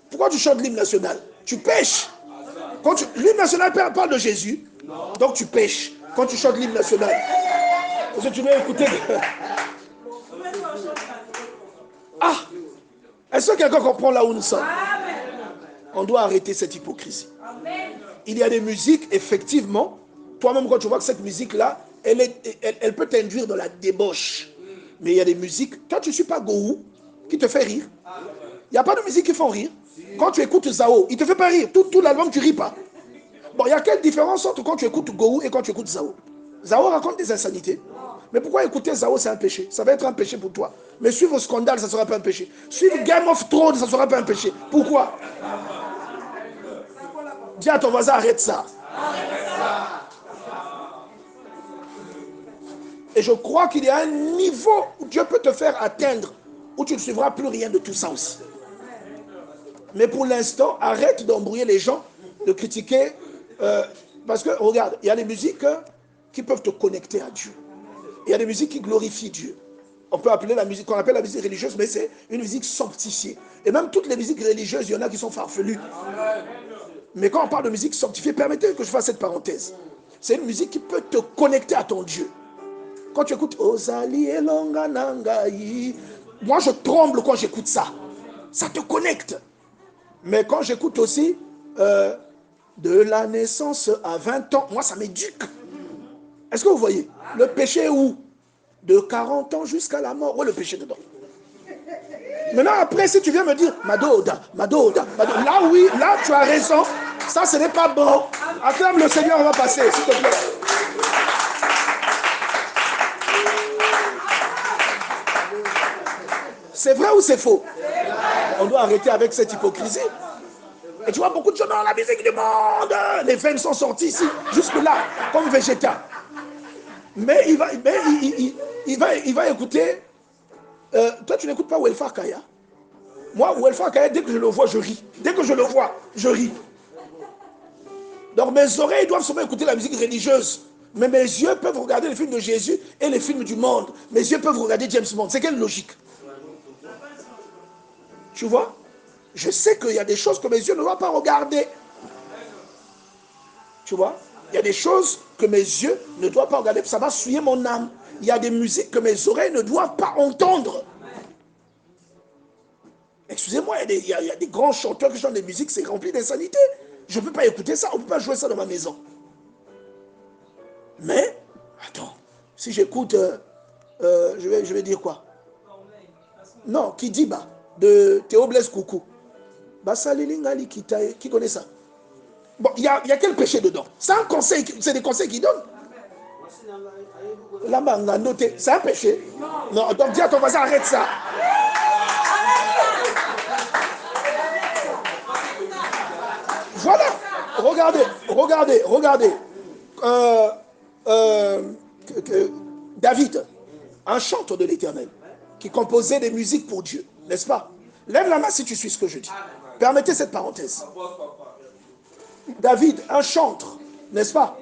Pourquoi tu chantes l'hymne national? Tu pêches. L'hymne national parle de Jésus. Donc tu pêches. Quand tu chantes l'hymne national. Parce que tu dois écouter. Ah! Est-ce que quelqu'un comprend là où nous sommes? On doit arrêter cette hypocrisie. Il y a des musiques, effectivement. Toi-même, quand tu vois que cette musique-là, elle peut t'induire dans la débauche. Mais il y a des musiques, toi tu ne suis pas Gourou, qui te fait rire. Il n'y a pas de musique qui font rire. Quand tu écoutes Zao, il ne te fait pas rire. Tout l'album, tu ne ris pas. Bon, il y a quelle différence entre quand tu écoutes Gourou et quand tu écoutes Zao? Zao raconte des insanités. Mais pourquoi écouter Zao, c'est un péché? Ça va être un péché pour toi. Mais suivre Scandale, ça ne sera pas un péché. Suivre Game of Thrones, ça ne sera pas un péché. Pourquoi? Dis à ton voisin, arrête ça. Et je crois qu'il y a un niveau où Dieu peut te faire atteindre, où tu ne suivras plus rien de tout ça aussi. Mais pour l'instant, arrête d'embrouiller les gens, de critiquer. Parce que, regarde, il y a des musiques qui peuvent te connecter à Dieu. Il y a des musiques qui glorifient Dieu. On peut appeler la musique, qu'on appelle la musique religieuse, mais c'est une musique sanctifiée. Et même toutes les musiques religieuses, il y en a qui sont farfelues. Mais quand on parle de musique sanctifiée, permettez que je fasse cette parenthèse. C'est une musique qui peut te connecter à ton Dieu. Quand tu écoutes Ozali Elonga Nangai, moi je tremble quand j'écoute ça. Ça te connecte. Mais quand j'écoute aussi de la naissance à 20 ans, moi ça m'éduque. Est-ce que vous voyez? Le péché est où? De 40 ans jusqu'à la mort. Où est le péché dedans? Maintenant, après, si tu viens me dire, Madoda, là oui, là tu as raison. Ça, ce n'est pas bon. Acclame le Seigneur, on va passer, s'il te plaît. C'est vrai ou c'est faux? On doit arrêter avec cette hypocrisie. Et tu vois beaucoup de gens dans la musique du monde. Les veines sont sorties ici, jusque-là, comme végétal. Mais il va écouter. Toi, tu n'écoutes pas Welfare Kaya. Moi, Welfare Kaya, dès que je le vois, je ris. Dès que je le vois, je ris. Donc mes oreilles doivent seulement écouter la musique religieuse. Mais mes yeux peuvent regarder les films de Jésus et les films du monde. Mes yeux peuvent regarder James Bond. C'est quelle logique? Tu vois? Je sais qu'il y a des choses que mes yeux ne doivent pas regarder. Tu vois? Il y a des choses que mes yeux ne doivent pas regarder. Ça va souiller mon âme. Il y a des musiques que mes oreilles ne doivent pas entendre. Excusez-moi, il y a des grands chanteurs qui chantent des musiques, c'est rempli d'insanité. Je ne peux pas écouter ça, on ne peut pas jouer ça dans ma maison. Mais, attends, si j'écoute, je vais dire quoi? Non, Kidiba, de Théo Blaise Coucou. Qui connaît ça? Bon, il y a quel péché dedans? C'est un conseil, c'est des conseils qu'il donne. Là-bas, on a noté, c'est un péché. Non, donc dis à ton voisin, arrête ça. Voilà, regardez. David, un chanteur de l'Éternel, qui composait des musiques pour Dieu, n'est-ce pas? Lève la main si tu suis ce que je dis. Permettez cette parenthèse. David, un chanteur, n'est-ce pas?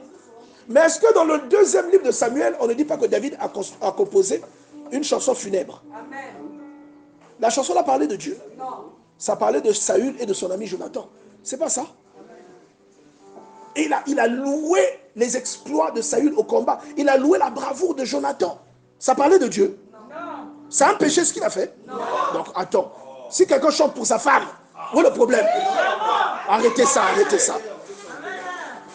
Mais est-ce que dans le 2e livre de Samuel, on ne dit pas que David a composé une chanson funèbre? La chanson là parlait de Dieu. Ça parlait de Saül et de son ami Jonathan. C'est pas ça? Et il a loué les exploits de Saül au combat. Il a loué la bravoure de Jonathan. Ça parlait de Dieu? C'est un péché ce qu'il a fait? Donc attends, si quelqu'un chante pour sa femme, où est le problème? Arrêtez ça.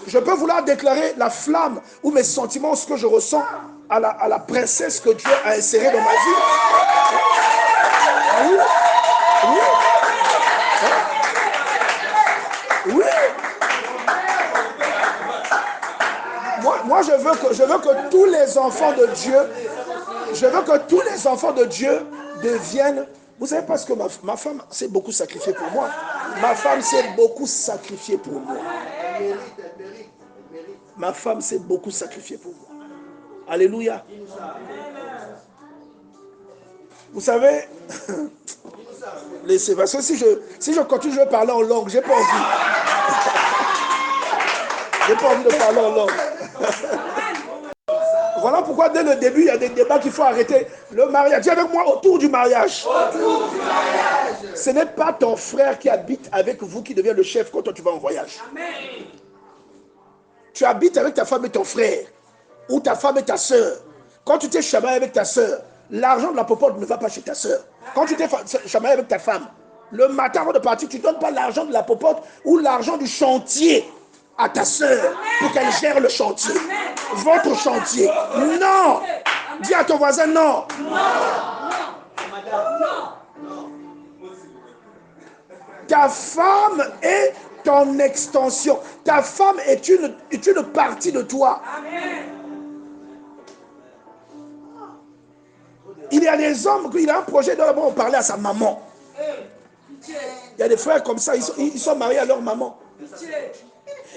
Je peux vouloir déclarer la flamme ou mes sentiments, ce que je ressens à la princesse que Dieu a insérée dans ma vie. Oui. Moi, je veux que tous les enfants de Dieu, deviennent. Vous savez parce que ma femme s'est beaucoup sacrifiée pour moi. Ma femme s'est beaucoup sacrifiée pour moi. Ma femme s'est beaucoup sacrifiée pour moi. Alléluia. Vous savez, laissez, parce que si je continue, je vais parler en langue. J'ai pas envie. J'ai pas envie de parler en langue. Voilà pourquoi dès le début, il y a des débats qu'il faut arrêter. Le mariage, dis avec moi, autour du mariage. Ce n'est pas ton frère qui habite avec vous qui devient le chef quand toi tu vas en voyage. Amen. Tu habites avec ta femme et ton frère, ou ta femme et ta soeur. Quand tu t'es chamaillé avec ta soeur, l'argent de la popote ne va pas chez ta soeur. Quand tu t'es chamaillé avec ta femme, le matin avant de partir, tu ne donnes pas l'argent de la popote ou l'argent du chantier à ta soeur pour qu'elle gère le chantier. Votre chantier. Non. Dis à ton voisin non. Ta femme est ton extension. Ta femme est une partie de toi. Il y a des hommes, il a un projet, d'abord on parlait à sa maman. Il y a des frères comme ça, ils sont mariés à leur maman.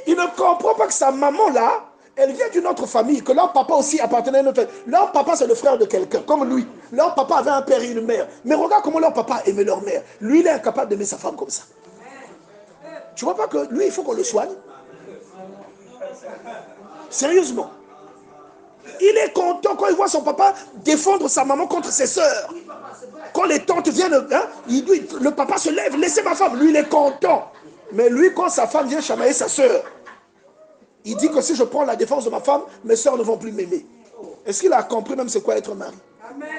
Il ne comprend pas que sa maman là Elle vient d'une autre famille, que leur papa aussi appartenait à une autre famille. Leur papa, c'est le frère de quelqu'un, comme lui. Leur papa avait un père et une mère. Mais regarde comment leur papa aimait leur mère. Lui, il est incapable d'aimer sa femme comme ça. Tu vois pas que lui, il faut qu'on le soigne? Sérieusement. Il est content quand il voit son papa défendre sa maman contre ses sœurs. Quand les tantes viennent, hein, le papa se lève, laissez ma femme. Lui, il est content. Mais lui, quand sa femme vient chamailler sa sœur, il dit que si je prends la défense de ma femme, mes sœurs ne vont plus m'aimer. Est-ce qu'il a compris même c'est quoi être mari? Amen.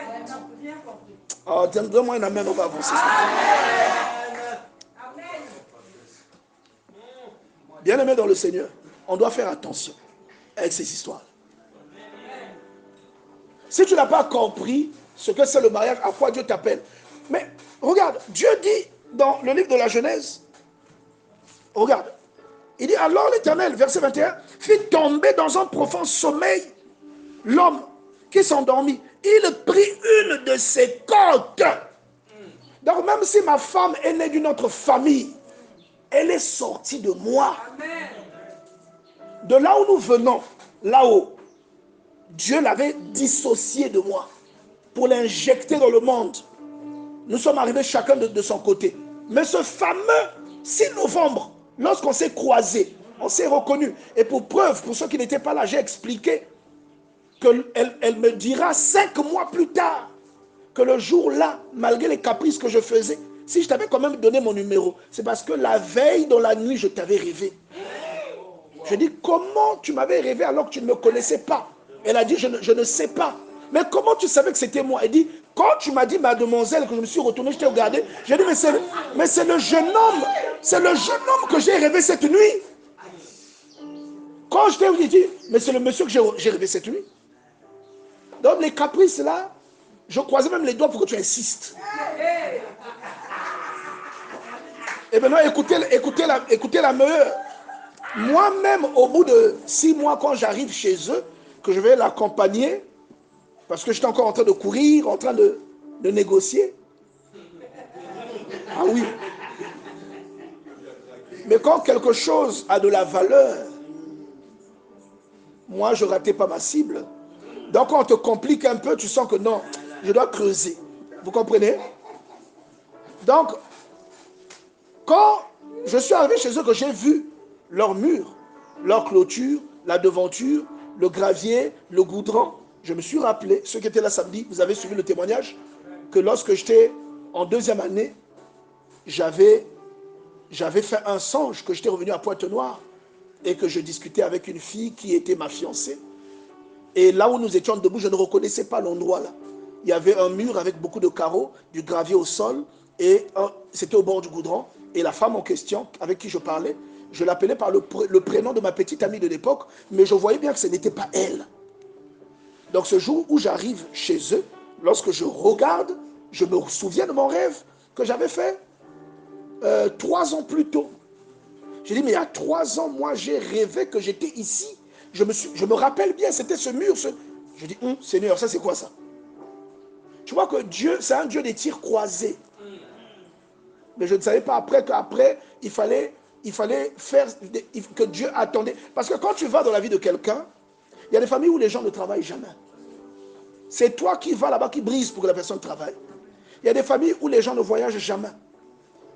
Oh, donne-moi un amen, on va avancer. Bien aimé dans le Seigneur, on doit faire attention avec ces histoires. Si tu n'as pas compris ce que c'est le mariage, à quoi Dieu t'appelle. Mais regarde, Dieu dit dans le livre de la Genèse, regarde, il dit alors l'Éternel, verset 21, fit tomber dans un profond sommeil l'homme qui s'endormit. Il prit une de ses côtes. Donc même si ma femme est née d'une autre famille, elle est sortie de moi. De là où nous venons, là-haut, Dieu l'avait dissociée de moi pour l'injecter dans le monde. Nous sommes arrivés chacun de son côté. Mais ce fameux 6 novembre, lorsqu'on s'est croisés, on s'est reconnus. Et pour preuve, pour ceux qui n'étaient pas là, j'ai expliqué qu'elle me dira 5 mois plus tard que le jour-là, malgré les caprices que je faisais, si je t'avais quand même donné mon numéro, c'est parce que la veille, dans la nuit, je t'avais rêvé. Je dis, comment tu m'avais rêvé alors que tu ne me connaissais pas? Elle a dit, je ne sais pas. Mais comment tu savais que c'était moi? Elle dit, quand tu m'as dit, mademoiselle, que je me suis retourné, je t'ai regardé, j'ai dit, mais c'est le jeune homme que j'ai rêvé cette nuit. Quand je t'ai dit, mais c'est le monsieur que j'ai rêvé cette nuit. Donc les caprices là, je croisais même les doigts pour que tu insistes. Et maintenant, écoutez la meilleure. Moi-même, au bout de 6 mois, quand j'arrive chez eux, que je vais l'accompagner, parce que j'étais encore en train de courir, en train de négocier. Ah oui. Mais quand quelque chose a de la valeur, moi, je ne ratais pas ma cible. Donc, quand on te complique un peu, tu sens que non, je dois creuser. Vous comprenez? Donc, quand je suis arrivé chez eux, que j'ai vu leurs murs, leur clôture, la devanture, le gravier, le goudron, je me suis rappelé, ceux qui étaient là samedi, vous avez suivi le témoignage, que lorsque j'étais en 2e année, j'avais fait un songe, que j'étais revenu à Pointe-Noire et que je discutais avec une fille qui était ma fiancée. Et là où nous étions debout, je ne reconnaissais pas l'endroit là. Il y avait un mur avec beaucoup de carreaux, du gravier au sol, et c'était au bord du goudron. Et la femme en question, avec qui je parlais, je l'appelais par le prénom de ma petite amie de l'époque, mais je voyais bien que ce n'était pas elle. Donc ce jour où j'arrive chez eux, lorsque je regarde, je me souviens de mon rêve que j'avais fait 3 ans plus tôt. J'ai dit, mais il y a 3 ans, moi j'ai rêvé que j'étais ici. Je me rappelle bien, c'était ce mur. Je dis, Seigneur, ça c'est quoi ça? Tu vois que Dieu, c'est un Dieu des tirs croisés. Mais je ne savais pas qu'après, il fallait faire, que Dieu attendait. Parce que quand tu vas dans la vie de quelqu'un, il y a des familles où les gens ne travaillent jamais. C'est toi qui vas là-bas, qui brise pour que la personne travaille. Il y a des familles où les gens ne voyagent jamais.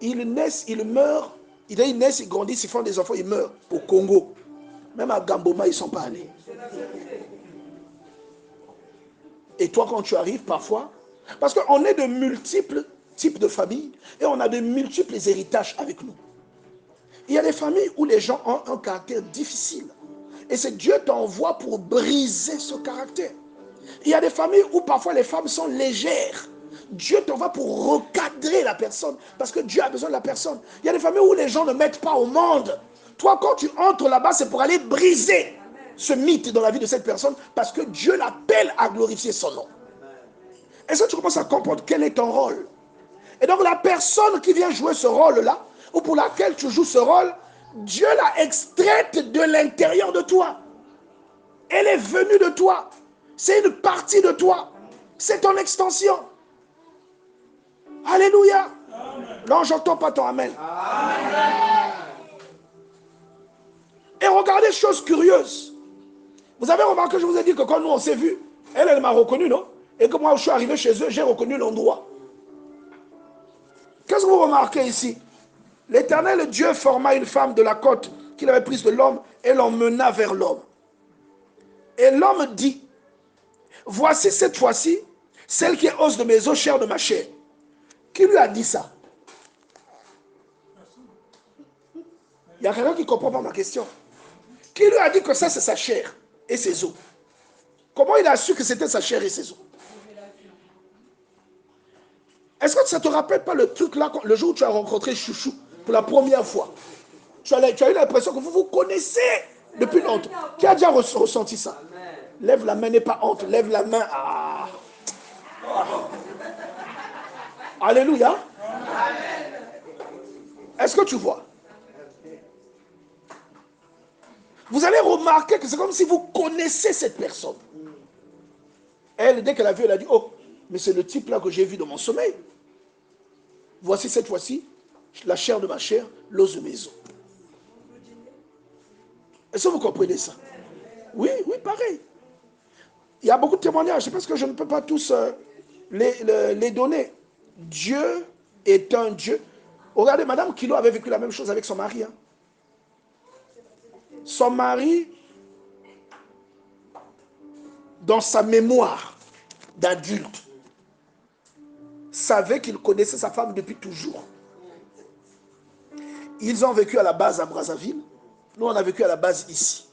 Ils naissent, ils meurent. Ils naissent, ils grandissent, ils font des enfants, ils meurent. Au Congo. Même à Gamboma, ils ne sont pas allés. Et toi, quand tu arrives, parfois, parce qu'on est de multiples types de familles et on a de multiples héritages avec nous. Il y a des familles où les gens ont un caractère difficile. Et c'est Dieu t'envoie pour briser ce caractère. Il y a des familles où parfois les femmes sont légères. Dieu t'envoie pour recadrer la personne parce que Dieu a besoin de la personne. Il y a des familles où les gens ne mettent pas au monde. Toi, quand tu entres là-bas, c'est pour aller briser ce mythe dans la vie de cette personne parce que Dieu l'appelle à glorifier son nom. Est-ce que tu commences à comprendre quel est ton rôle? Et donc la personne qui vient jouer ce rôle-là, ou pour laquelle tu joues ce rôle, Dieu l'a extraite de l'intérieur de toi. Elle est venue de toi. C'est une partie de toi. C'est ton extension. Alléluia. Non, j'entends pas ton amen. Amen. Et regardez, chose curieuse. Vous avez remarqué, je vous ai dit que quand nous on s'est vus, elle m'a reconnu, non? Et que moi je suis arrivé chez eux, j'ai reconnu l'endroit. Qu'est-ce que vous remarquez ici? L'Éternel Dieu forma une femme de la côte qu'il avait prise de l'homme et l'emmena vers l'homme. Et l'homme dit, voici cette fois-ci, celle qui est os de mes os, chair de ma chair. Qui lui a dit ça? Il y a quelqu'un qui ne comprend pas ma question. Qui lui a dit que ça c'est sa chair et ses os? Comment il a su que c'était sa chair et ses os? Est-ce que ça ne te rappelle pas le truc là, le jour où tu as rencontré Chouchou pour la première fois? Tu as eu l'impression que vous vous connaissez depuis longtemps. Qui a déjà ressenti ça? Lève la main, n'est pas honte. Lève la main. Ah. Alléluia. Est-ce que tu vois? Vous allez remarquer que c'est comme si vous connaissez cette personne. Elle, dès qu'elle a vu, elle a dit, oh, mais c'est le type là que j'ai vu dans mon sommeil. Voici cette fois-ci, la chair de ma chair, l'os de mes os. Est-ce que vous comprenez ça? Oui, oui, pareil. Il y a beaucoup de témoignages, parce que je ne peux pas tous les donner. Dieu est un Dieu. Regardez, Madame Kilo avait vécu la même chose avec son mari. Hein. Son mari, dans sa mémoire d'adulte, savait qu'il connaissait sa femme depuis toujours. Ils ont vécu à la base à Brazzaville. Nous, on a vécu à la base ici.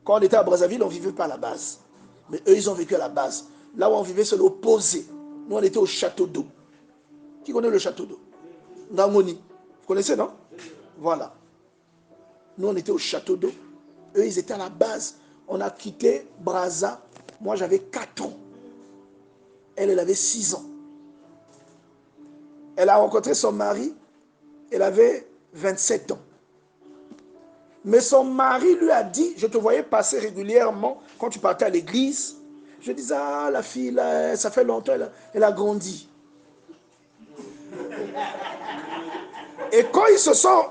Quand on était à Brazzaville, on ne vivait pas à la base. Mais eux, ils ont vécu à la base. Là où on vivait, c'est l'opposé. Nous, on était au château d'eau. Qui connaît le château d'eau? Ngangoni. Vous connaissez, non? Voilà. Nous, on était au château d'eau. Eux, ils étaient à la base. On a quitté Brazza. Moi, j'avais 4 ans. Elle avait 6 ans. Elle a rencontré son mari. Elle avait 27 ans. Mais son mari lui a dit, je te voyais passer régulièrement quand tu partais à l'église. Je disais, ah, la fille, là, ça fait longtemps, elle a grandi. Et quand ils se sont,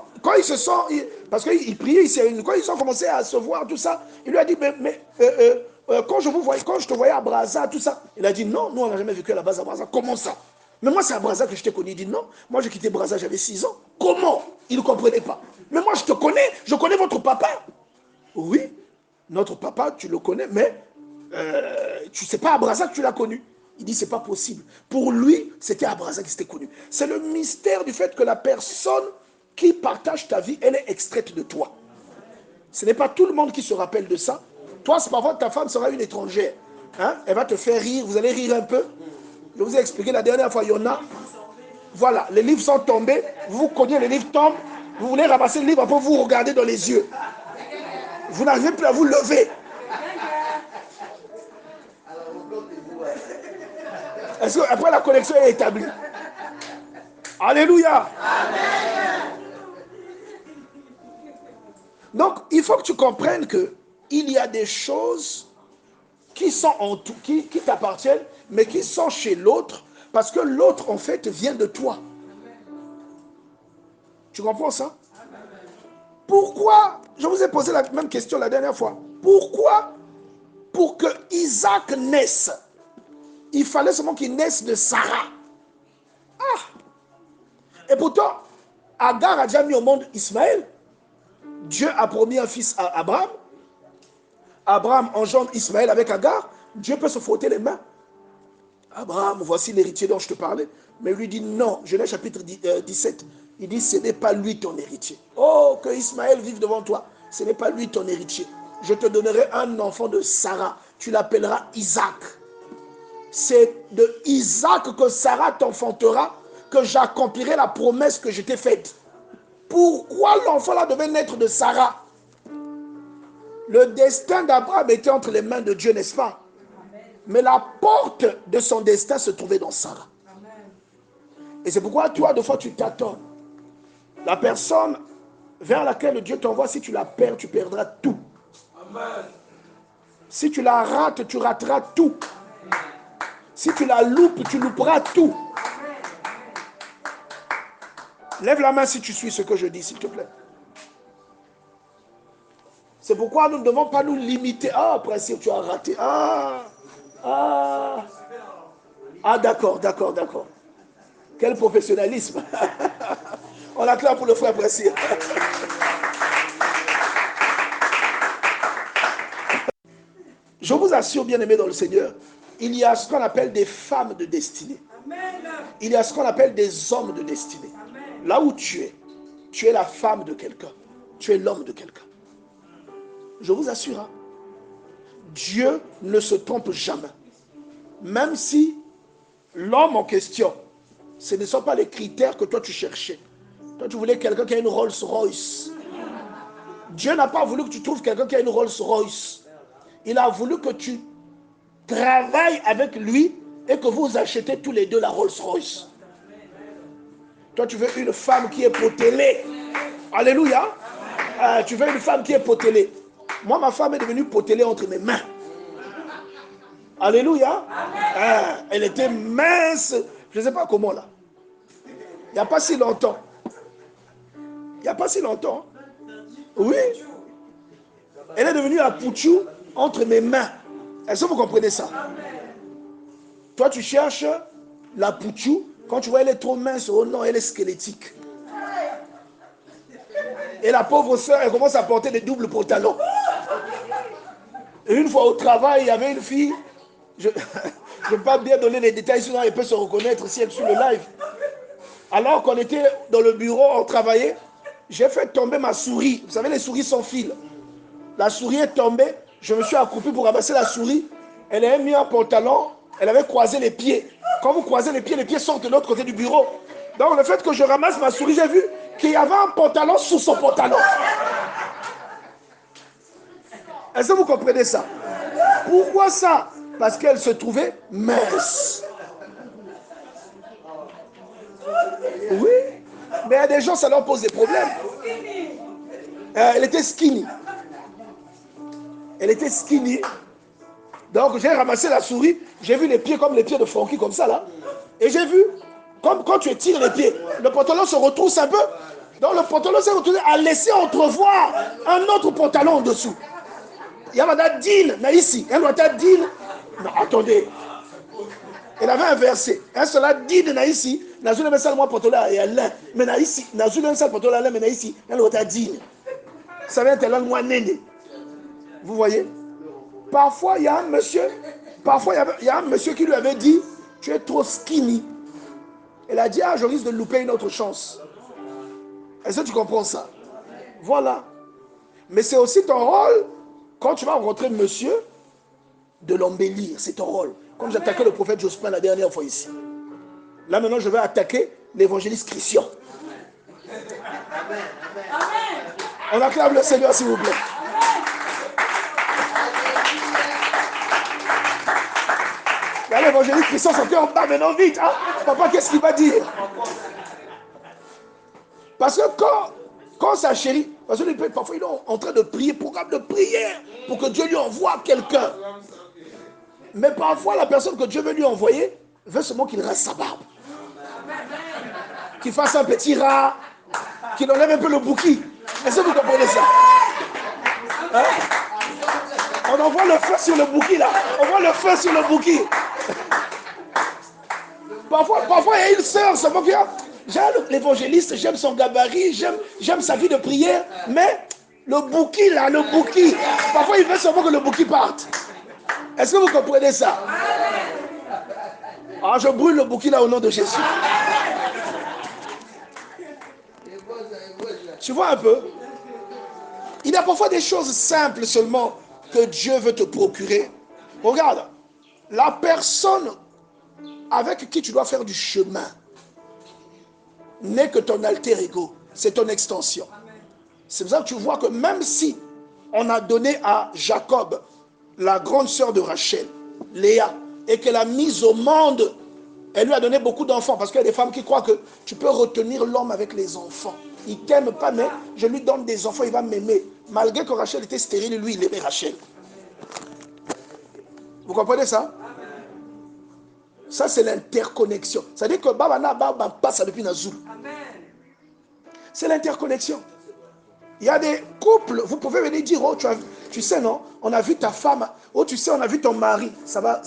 parce qu'ils priaient, quand ils ont commencé à se voir, tout ça, il lui a dit, quand je te voyais à Brazza, tout ça, il a dit, non, nous on n'a jamais vécu à la base à Brazza. Comment ça? Mais moi c'est à Brazza que je t'ai connu. Il dit, non, moi j'ai quitté Brazza, j'avais 6 ans. Comment? Il ne comprenait pas. Mais moi je connais votre papa. Oui, notre papa, tu le connais, mais tu ne sais pas à Brazza que tu l'as connu. Il dit, c'est pas possible. Pour lui, c'était à Brazza qu'il s'était connu. C'est le mystère du fait que la personne qui partage ta vie, elle est extraite de toi. Ce n'est pas tout le monde qui se rappelle de ça. Toi, c'est parfois ta femme sera une étrangère. Hein? Elle va te faire rire, vous allez rire un peu. Je vous ai expliqué la dernière fois, il y en a. Voilà, les livres sont tombés, vous cognez, les livres tombent, vous voulez ramasser le livre, après vous regardez dans les yeux. Vous n'arrivez plus à vous lever. Est-ce que après la connexion est établie? Alléluia. Amen. Donc, il faut que tu comprennes qu'il y a des choses qui sont qui t'appartiennent, mais qui sont chez l'autre, parce que l'autre, en fait, vient de toi. Tu comprends ça? Pourquoi, je vous ai posé la même question la dernière fois, pourquoi, pour que Isaac naisse, il fallait seulement qu'il naisse de Sarah? Ah! Et pourtant, Agar a déjà mis au monde Ismaël. Dieu a promis un fils à Abraham. Abraham engendre Ismaël avec Agar. Dieu peut se frotter les mains. Abraham, voici l'héritier dont je te parlais. Mais lui dit non. Genèse chapitre 17. Il dit, ce n'est pas lui ton héritier. Oh, que Ismaël vive devant toi. Ce n'est pas lui ton héritier. Je te donnerai un enfant de Sarah. Tu l'appelleras Isaac. C'est de Isaac que Sarah t'enfantera que j'accomplirai la promesse que je t'ai faite. Pourquoi l'enfant là devait naître de Sarah? Le destin d'Abraham était entre les mains de Dieu, n'est-ce pas? Mais la porte de son destin se trouvait dans Sarah. Et c'est pourquoi toi, de fois, tu t'attends. La personne vers laquelle Dieu t'envoie, si tu la perds, tu perdras tout. Si tu la rates, tu rateras tout. Si tu la loupes, tu louperas tout. Lève la main si tu suis ce que je dis, s'il te plaît. C'est pourquoi nous ne devons pas nous limiter. Ah, principe, tu as raté. Ah, d'accord. Quel professionnalisme. On acclame pour le frère Principe. Je vous assure, bien-aimés dans le Seigneur, il y a ce qu'on appelle des femmes de destinée. Il y a ce qu'on appelle des hommes de destinée. Là où tu es la femme de quelqu'un. Tu es l'homme de quelqu'un. Je vous assure, hein, Dieu ne se trompe jamais. Même si l'homme en question, ce ne sont pas les critères que toi tu cherchais. Toi tu voulais quelqu'un qui a une Rolls Royce. Dieu n'a pas voulu que tu trouves quelqu'un qui a une Rolls Royce. Il a voulu que tu travailles avec lui et que vous achetez tous les deux la Rolls Royce. Toi tu veux une femme qui est potelée. Alléluia. Tu veux une femme qui est potelée. Moi, ma femme est devenue potelée entre mes mains. Alléluia. Elle était mince. Je ne sais pas comment là. Il n'y a pas si longtemps. Oui. Elle est devenue un pouchou entre mes mains. Est-ce que vous comprenez ça? Toi, tu cherches la pouchou. Quand tu vois elle est trop mince, oh non, elle est squelettique. Et la pauvre soeur, elle commence à porter des doubles pantalons. Et une fois au travail, il y avait une fille. Je ne vais pas bien donner les détails, sinon elle peut se reconnaître si elle suit le live. Alors qu'on était dans le bureau, on travaillait, j'ai fait tomber ma souris. Vous savez, les souris sans fil. La souris est tombée, je me suis accroupi pour ramasser la souris. Elle avait mis un pantalon, elle avait croisé les pieds. Quand vous croisez les pieds sortent de l'autre côté du bureau. Donc le fait que je ramasse ma souris, j'ai vu qu'il y avait un pantalon sous son pantalon. Est-ce que vous comprenez ça? Pourquoi ça? Parce qu'elle se trouvait mince. Oui, mais à des gens, ça leur pose des problèmes. Elle était skinny. Donc j'ai ramassé la souris, j'ai vu les pieds comme les pieds de Francky, comme ça là. Et j'ai vu, comme quand tu étires les pieds, le pantalon se retrousse un peu. Donc le pantalon s'est retrouvé à laisser entrevoir un autre pantalon en dessous. Il y a madame Dean, mais ici, elle doit être Dean. Non, attendez. Elle avait inversé. Elle se l'a dit de ici. N'a pas même ça le pantalon et elle mais na ici, n'a pas même ça le pantalon là, mais na ici, elle doit être Dean. Ça vient tellement moi néné. Vous voyez? Parfois il y a un monsieur, il y a un monsieur qui lui avait dit, tu es trop skinny. Elle a dit, ah, je risque de louper une autre chance. Est-ce que tu comprends ça? Voilà. Mais c'est aussi ton rôle, quand tu vas rencontrer monsieur, de l'embellir. C'est ton rôle. Comme j'attaquais le prophète Jospin la dernière fois ici. Là maintenant, je vais attaquer l'évangéliste Christian. On acclame le Seigneur, s'il vous plaît. Là, l'évangéliste Christian sortait en bas maintenant vite. Hein? Papa, qu'est-ce qu'il va dire? Parce que quand sa chérie, parce que parfois il est en train de prier, programme de prière, pour que Dieu lui envoie quelqu'un. Mais parfois, la personne que Dieu veut lui envoyer veut seulement qu'il reste sa barbe. Qu'il fasse un petit rat, qu'il enlève un peu le bouquet. Est-ce que vous comprenez ça? Hein? On envoie le feu sur le bouquet là. On voit le feu sur le bouquet. Parfois, il y a une sœur, ça me vient. J'aime l'évangéliste, j'aime son gabarit, j'aime sa vie de prière, mais le bouquet là, le bouquet. Parfois, il veut seulement que le bouquet parte. Est-ce que vous comprenez ça? Ah, je brûle le bouquet là au nom de Jésus. Tu vois un peu? Il y a parfois des choses simples seulement que Dieu veut te procurer. Regarde, la personne avec qui tu dois faire du chemin n'est que ton alter ego, c'est ton extension. C'est pour ça que tu vois que même si on a donné à Jacob, la grande sœur de Rachel, Léa, et qu'elle a mise au monde, elle lui a donné beaucoup d'enfants, parce qu'il y a des femmes qui croient que tu peux retenir l'homme avec les enfants. Il ne t'aime pas, mais je lui donne des enfants, il va m'aimer. Malgré que Rachel était stérile, lui, il aimait Rachel. Vous comprenez ça? Ça, c'est l'interconnexion. C'est-à-dire que Babana Baba passe depuis Nazoul. C'est l'interconnexion. Il y a des couples, vous pouvez venir dire, oh, tu sais, non, on a vu ta femme, oh, tu sais, on a vu ton mari. Ça va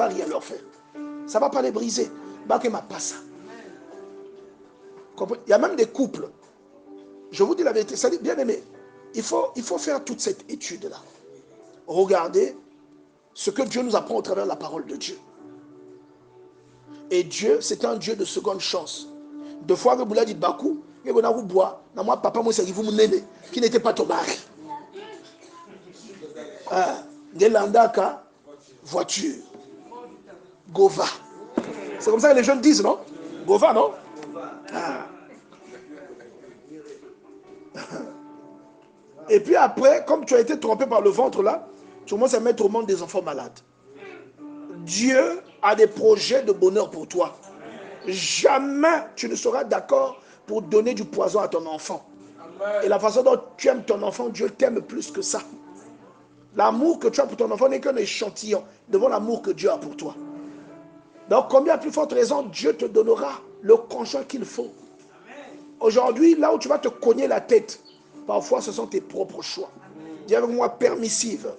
rien leur faire. Ça ne va pas les briser. Pas ça. Il y a même des couples. Je vous dis la vérité, ça dit, bien aimé, il faut faire toute cette étude-là. Regardez ce que Dieu nous apprend au travers de la parole de Dieu. Et Dieu, c'est un Dieu de seconde chance. Deux fois, vous l'avez dit, Bakou, vous bois, moi, papa, moi, c'est vous m'aimez, qui n'était pas ton mari. Ngelandaka, voiture. Gova. C'est comme ça que les jeunes disent, non? Gova, non? Ah. Et puis après, comme tu as été trompé par le ventre là, tu commences à mettre au monde des enfants malades. Dieu a des projets de bonheur pour toi. Jamais tu ne seras d'accord pour donner du poison à ton enfant. Et la façon dont tu aimes ton enfant, Dieu t'aime plus que ça. L'amour que tu as pour ton enfant n'est qu'un échantillon devant l'amour que Dieu a pour toi. Donc, combien plus forte raison, Dieu te donnera le conjoint qu'il faut. Aujourd'hui, là où tu vas te cogner la tête, parfois ce sont tes propres choix. Dis avec moi, permissive.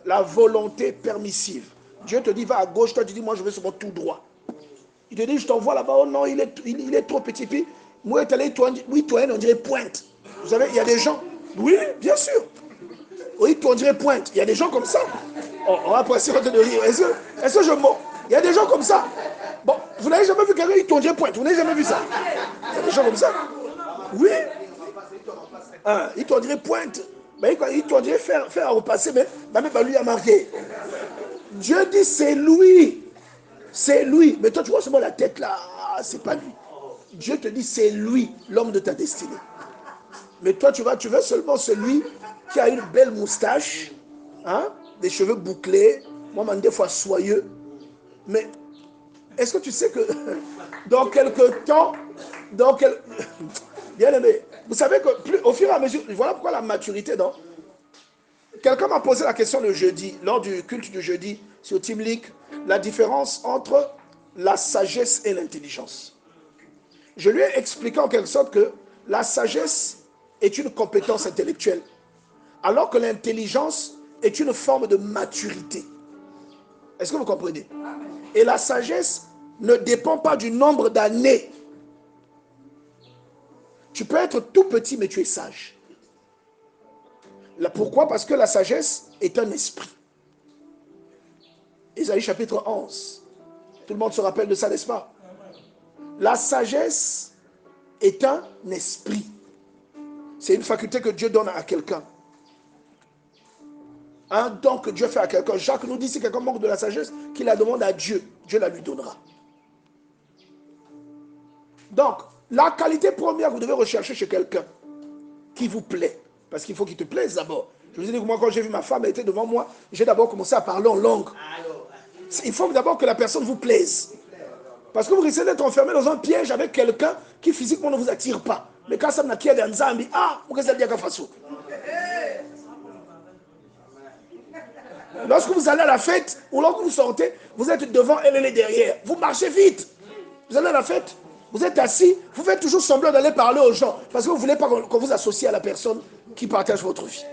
La volonté permissive. Dieu te dit, va à gauche, toi tu dis, moi je vais sur mon tout droit. Il te dit, je t'envoie là-bas, oh non, il est trop petit. Puis, moi, oui, toi, on dirait pointe. Vous savez, il y a des gens, oui, bien sûr. Oui, toi, on dirait pointe. Il y a des gens comme ça. Oh, on va passer de rire. Est-ce que je mens? Il y a des gens comme ça. Bon, vous n'avez jamais vu quelqu'un, il tourne pointe. Vous n'avez jamais vu ça? Il y a des gens comme ça. Oui. Il tourne pointe. Mais il tourne faire à repasser, mais même pas lui a marqué. Dieu dit, c'est lui. C'est lui. Mais toi, tu vois seulement la tête là. C'est pas lui. Dieu te dit, c'est lui, l'homme de ta destinée. Mais toi, tu veux seulement celui qui a une belle moustache, hein, des cheveux bouclés, moi, des fois soyeux. Mais est-ce que tu sais que dans quelques temps, bien aimé, vous savez que au fur et à mesure, voilà pourquoi la maturité, non? Quelqu'un m'a posé la question le jeudi, lors du culte du jeudi, sur Team League, la différence entre la sagesse et l'intelligence. Je lui ai expliqué en quelque sorte que la sagesse est une compétence intellectuelle, alors que l'intelligence est une forme de maturité. Est-ce que vous comprenez? Et la sagesse ne dépend pas du nombre d'années. Tu peux être tout petit, mais tu es sage. Pourquoi? Parce que la sagesse est un esprit. Ésaïe chapitre 11. Tout le monde se rappelle de ça, n'est-ce pas? La sagesse est un esprit. C'est une faculté que Dieu donne à quelqu'un. Un don que Dieu fait à quelqu'un. Jacques nous dit, si quelqu'un manque de la sagesse, qu'il la demande à Dieu, Dieu la lui donnera. Donc, la qualité première que vous devez rechercher chez quelqu'un qui vous plaît, parce qu'il faut qu'il te plaise d'abord. Je vous ai dit que moi, quand j'ai vu ma femme, elle était devant moi, j'ai d'abord commencé à parler en langue. Il faut d'abord que la personne vous plaise. Parce que vous risquez d'être enfermé dans un piège avec quelqu'un qui physiquement ne vous attire pas. Mais quand ça n'a qu'à être Nzambi, vous risquez de dire qu'à façon. Lorsque vous allez à la fête, ou lorsque vous sortez, vous êtes devant, elle est derrière. Vous marchez vite. Vous allez à la fête, vous êtes assis, vous faites toujours semblant d'aller parler aux gens. Parce que vous ne voulez pas qu'on vous associe à la personne qui partage votre vie.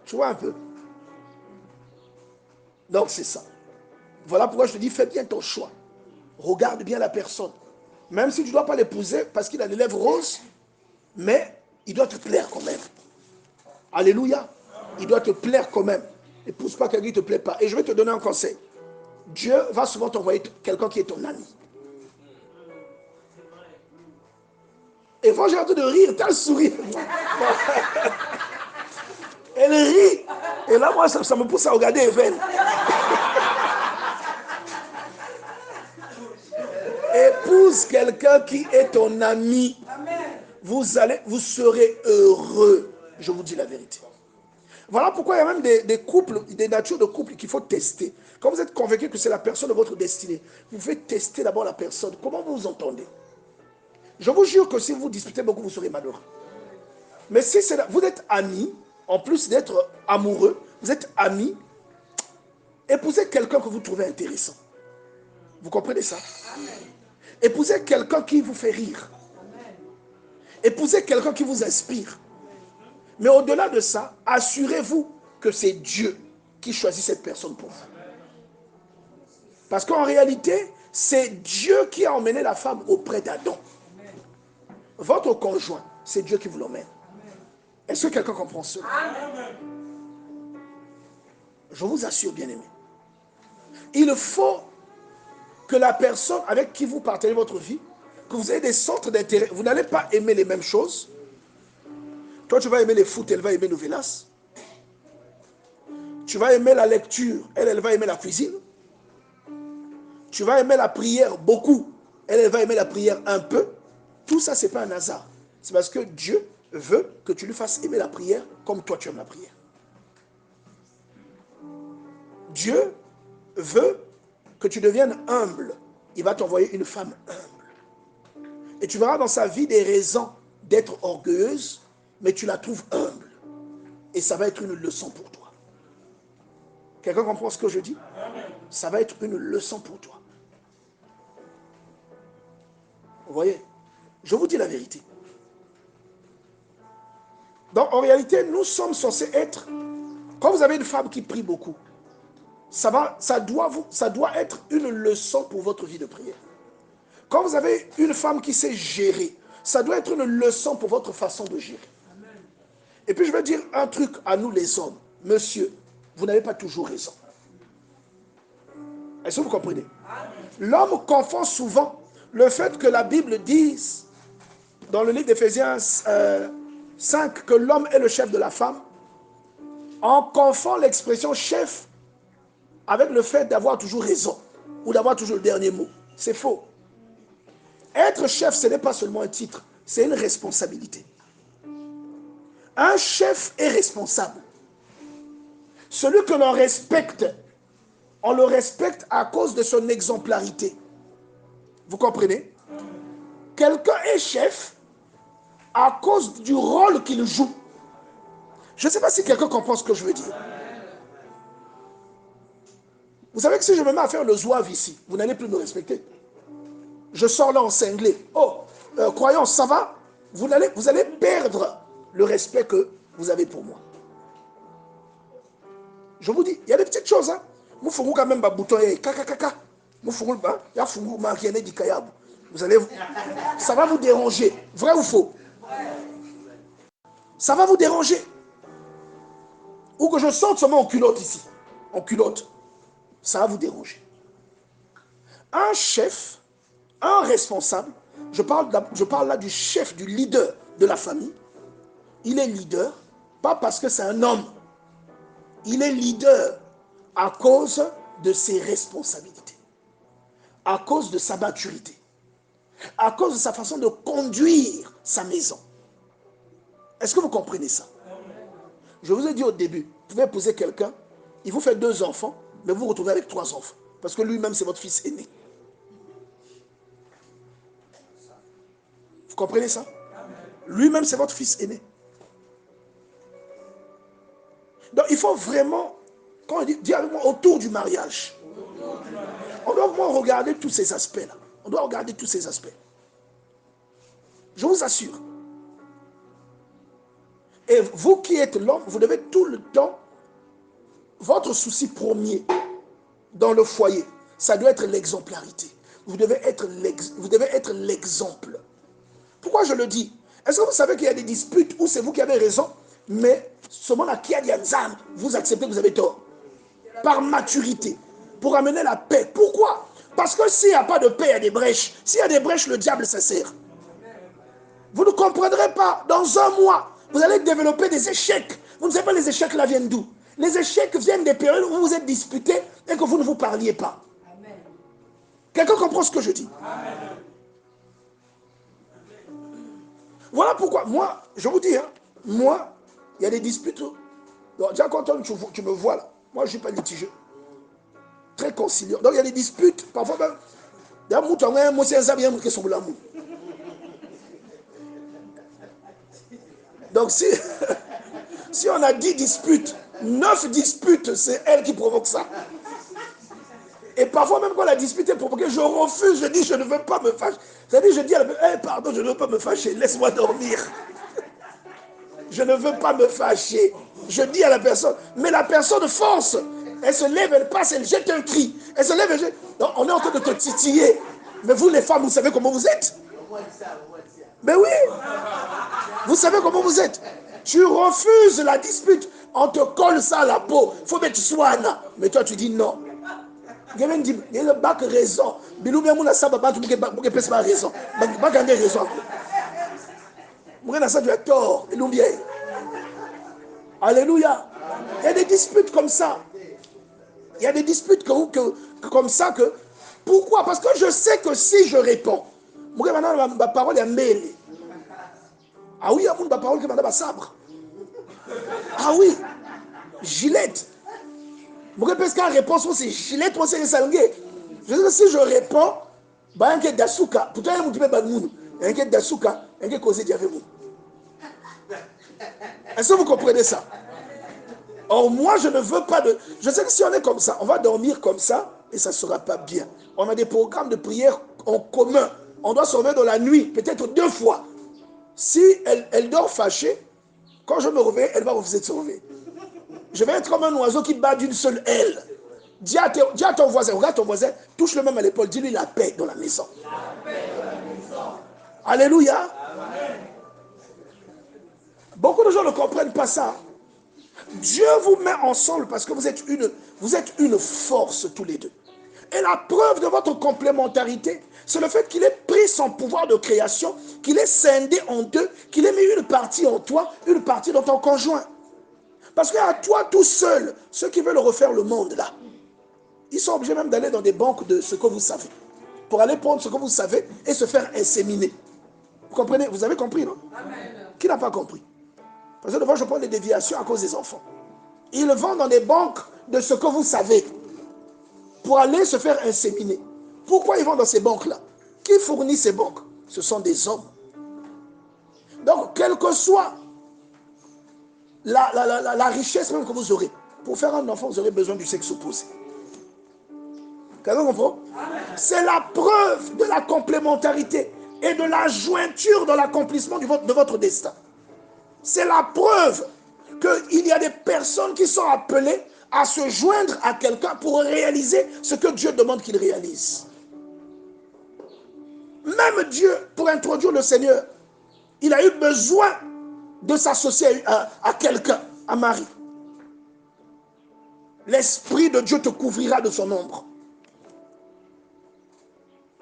Tu vois un peu? Donc c'est ça. Voilà pourquoi je te dis, fais bien ton choix. Regarde bien la personne. Même si tu ne dois pas l'épouser parce qu'il a les lèvres roses, mais il doit te plaire quand même. Alléluia. Il doit te plaire quand même. N'épouse pas quelqu'un qui ne te plaît pas. Et je vais te donner un conseil. Dieu va souvent t'envoyer quelqu'un qui est ton ami. Et quand j'ai hâte de rire, t'as le sourire. Elle rit. Et là, moi, ça me pousse à regarder Even. Épouse quelqu'un qui est ton ami. Vous serez heureux. Je vous dis la vérité. Voilà pourquoi il y a même des couples, des natures de couples qu'il faut tester. Quand vous êtes convaincu que c'est la personne de votre destinée, vous devez tester d'abord la personne. Comment vous vous entendez? Je vous jure que si vous disputez beaucoup, vous serez malheureux. Mais si vous êtes amis, en plus d'être amoureux, vous êtes amis, épousez quelqu'un que vous trouvez intéressant. Vous comprenez ça? Épousez quelqu'un qui vous fait rire. Épousez quelqu'un qui vous inspire. Mais au-delà de ça, assurez-vous que c'est Dieu qui choisit cette personne pour vous. Parce qu'en réalité, c'est Dieu qui a emmené la femme auprès d'Adam. Votre conjoint, c'est Dieu qui vous l'emmène. Est-ce que quelqu'un comprend cela? Je vous assure, bien-aimé. Il faut que la personne avec qui vous partagez votre vie, que vous ayez des centres d'intérêt. Vous n'allez pas aimer les mêmes choses. Toi, tu vas aimer les foot, elle va aimer Novelas. Tu vas aimer la lecture, elle va aimer la cuisine. Tu vas aimer la prière beaucoup, elle va aimer la prière un peu. Tout ça, ce n'est pas un hasard. C'est parce que Dieu veut que tu lui fasses aimer la prière comme toi tu aimes la prière. Dieu veut que tu deviennes humble. Il va t'envoyer une femme humble. Et tu verras dans sa vie des raisons d'être orgueilleuse, mais tu la trouves humble. Et ça va être une leçon pour toi. Quelqu'un comprend ce que je dis? Ça va être une leçon pour toi. Vous voyez? Je vous dis la vérité. Donc, en réalité, nous sommes censés être... Quand vous avez une femme qui prie beaucoup, ça doit être une leçon pour votre vie de prière. Quand vous avez une femme qui sait gérer, ça doit être une leçon pour votre façon de gérer. Et puis, je vais dire un truc à nous les hommes. Monsieur, vous n'avez pas toujours raison. Est-ce que vous comprenez? L'homme confond souvent le fait que la Bible dise, dans le livre d'Éphésiens 5, que l'homme est le chef de la femme. On confond l'expression chef avec le fait d'avoir toujours raison ou d'avoir toujours le dernier mot. C'est faux. Être chef, ce n'est pas seulement un titre, c'est une responsabilité. Un chef est responsable. Celui que l'on respecte, on le respecte à cause de son exemplarité. Vous comprenez? Quelqu'un est chef à cause du rôle qu'il joue. Je ne sais pas si quelqu'un comprend ce que je veux dire. Vous savez que si je me mets à faire le zouave ici, vous n'allez plus me respecter. Je sors là en cinglé. Oh, croyant, ça va? Vous allez perdre le respect que vous avez pour moi. Je vous dis, il y a des petites choses. Hein. Vous faites quand même un bouton. Vous allez, ça va vous déranger. Vrai ou faux? Ça va vous déranger. Ou que je sorte seulement en culotte ici. En culotte. Ça va vous déranger. Un chef, un responsable, je parle là du chef, du leader de la famille. Il est leader, pas parce que c'est un homme. Il est leader à cause de ses responsabilités, à cause de sa maturité, à cause de sa façon de conduire sa maison. Est-ce que vous comprenez ça? Je vous ai dit au début, vous pouvez épouser quelqu'un, il vous fait 2 enfants, mais vous vous retrouvez avec 3 enfants. Parce que lui-même, c'est votre fils aîné. Vous comprenez ça? Lui-même, c'est votre fils aîné. Donc, il faut vraiment, quand on dit autour du mariage, on doit vraiment regarder tous ces aspects-là. On doit regarder tous ces aspects. Je vous assure. Et vous qui êtes l'homme, vous devez tout le temps, votre souci premier dans le foyer, ça doit être l'exemplarité. Vous devez être l'exemple. Pourquoi je le dis? Est-ce que vous savez qu'il y a des disputes où c'est vous qui avez raison, mais seulement la qui a dit vous acceptez que vous avez tort? Par maturité, pour amener la paix. Pourquoi? Parce que s'il n'y a pas de paix, il y a des brèches. S'il y a des brèches, le diable s'insère. Vous ne comprendrez pas. Dans un mois, vous allez développer des échecs. Vous ne savez pas les échecs là viennent d'où? Les échecs viennent des périodes où vous êtes disputés et que vous ne vous parliez pas. Quelqu'un comprend ce que je dis? Amen. Voilà pourquoi, moi, je vous dis, hein, moi, il y a des disputes. Donc, déjà, quand tu me vois là, moi, je ne suis pas litigieux. Très conciliant. Donc, il y a des disputes, parfois même. Donc, si on a 10 disputes, 9 disputes, c'est elle qui provoque ça. Et parfois même quand la dispute est provoquée, je refuse, je dis je ne veux pas me fâcher. C'est-à-dire je dis à la personne, hey, pardon, je ne veux pas me fâcher, laisse-moi dormir. Je ne veux pas me fâcher. Je dis à la personne, mais la personne force. Elle se lève, elle passe, elle jette un cri. Elle se lève, elle jette. Non, on est en train de te titiller. Mais vous les femmes, vous savez comment vous êtes? Mais oui. Vous savez comment vous êtes. Tu refuses la dispute. On te colle ça à la peau. Il faut mettre soin. Mais toi, tu dis non. Quelqu'un dit, il y a une bac raison. Bilou bien mouna ça, papa, tu peux pas raison. Bac a raison. Mouna ça, tu as tort. Bilou bien. Alléluia. Il y a des disputes comme ça. Il y a des disputes comme ça que. Pourquoi? Parce que je sais que si je réponds, ma parole est mêlée. Ah oui, il y a ma parole qui m'a sabre. Ah oui, Gillette. Moi, parce qu'en réponse, c'est Gillette, moi, c'est Salgué. Je sais que si je réponds, il y a un qui d'Asuka. Pourtant, il y a un qui est un qui d'Asuka, un qui est causé avec vous. Est-ce que vous comprenez ça? Or, moi, je ne veux pas de... Je sais que si on est comme ça, on va dormir comme ça et ça ne sera pas bien. On a des programmes de prière en commun. On doit se réveiller dans la nuit, peut-être 2 fois. Si elle dort fâchée, quand je me réveille, elle va refuser de se réveiller. Je vais être comme un oiseau qui bat d'une seule aile. Dis à ton voisin, regarde ton voisin, touche-le même à l'épaule, dis-lui la paix dans la maison. La paix dans la maison. Alléluia. Amen. Beaucoup de gens ne comprennent pas ça. Dieu vous met ensemble parce que vous êtes une force tous les deux. Et la preuve de votre complémentarité, c'est le fait qu'il ait pris son pouvoir de création, qu'il ait scindé en deux, qu'il ait mis une partie en toi, une partie dans ton conjoint. Parce qu'à toi tout seul, ceux qui veulent refaire le monde là, ils sont obligés même d'aller dans des banques de ce que vous savez, pour aller prendre ce que vous savez et se faire inséminer. Vous comprenez? Vous avez compris, non? Amen. Qui n'a pas compris? Parce que devant, je prends des déviations à cause des enfants. Ils vont dans des banques de ce que vous savez pour aller se faire inséminer. Pourquoi ils vont dans ces banques-là? Qui fournit ces banques? Ce sont des hommes. Donc, quelle que soit la richesse même que vous aurez, pour faire un enfant, vous aurez besoin du sexe opposé. Quelqu'un comprend? C'est la preuve de la complémentarité et de la jointure dans l'accomplissement de votre destin. C'est la preuve qu'il y a des personnes qui sont appelées à se joindre à quelqu'un pour réaliser ce que Dieu demande qu'il réalise. Même Dieu, pour introduire le Seigneur, il a eu besoin de s'associer à quelqu'un, à Marie. L'Esprit de Dieu te couvrira de son ombre.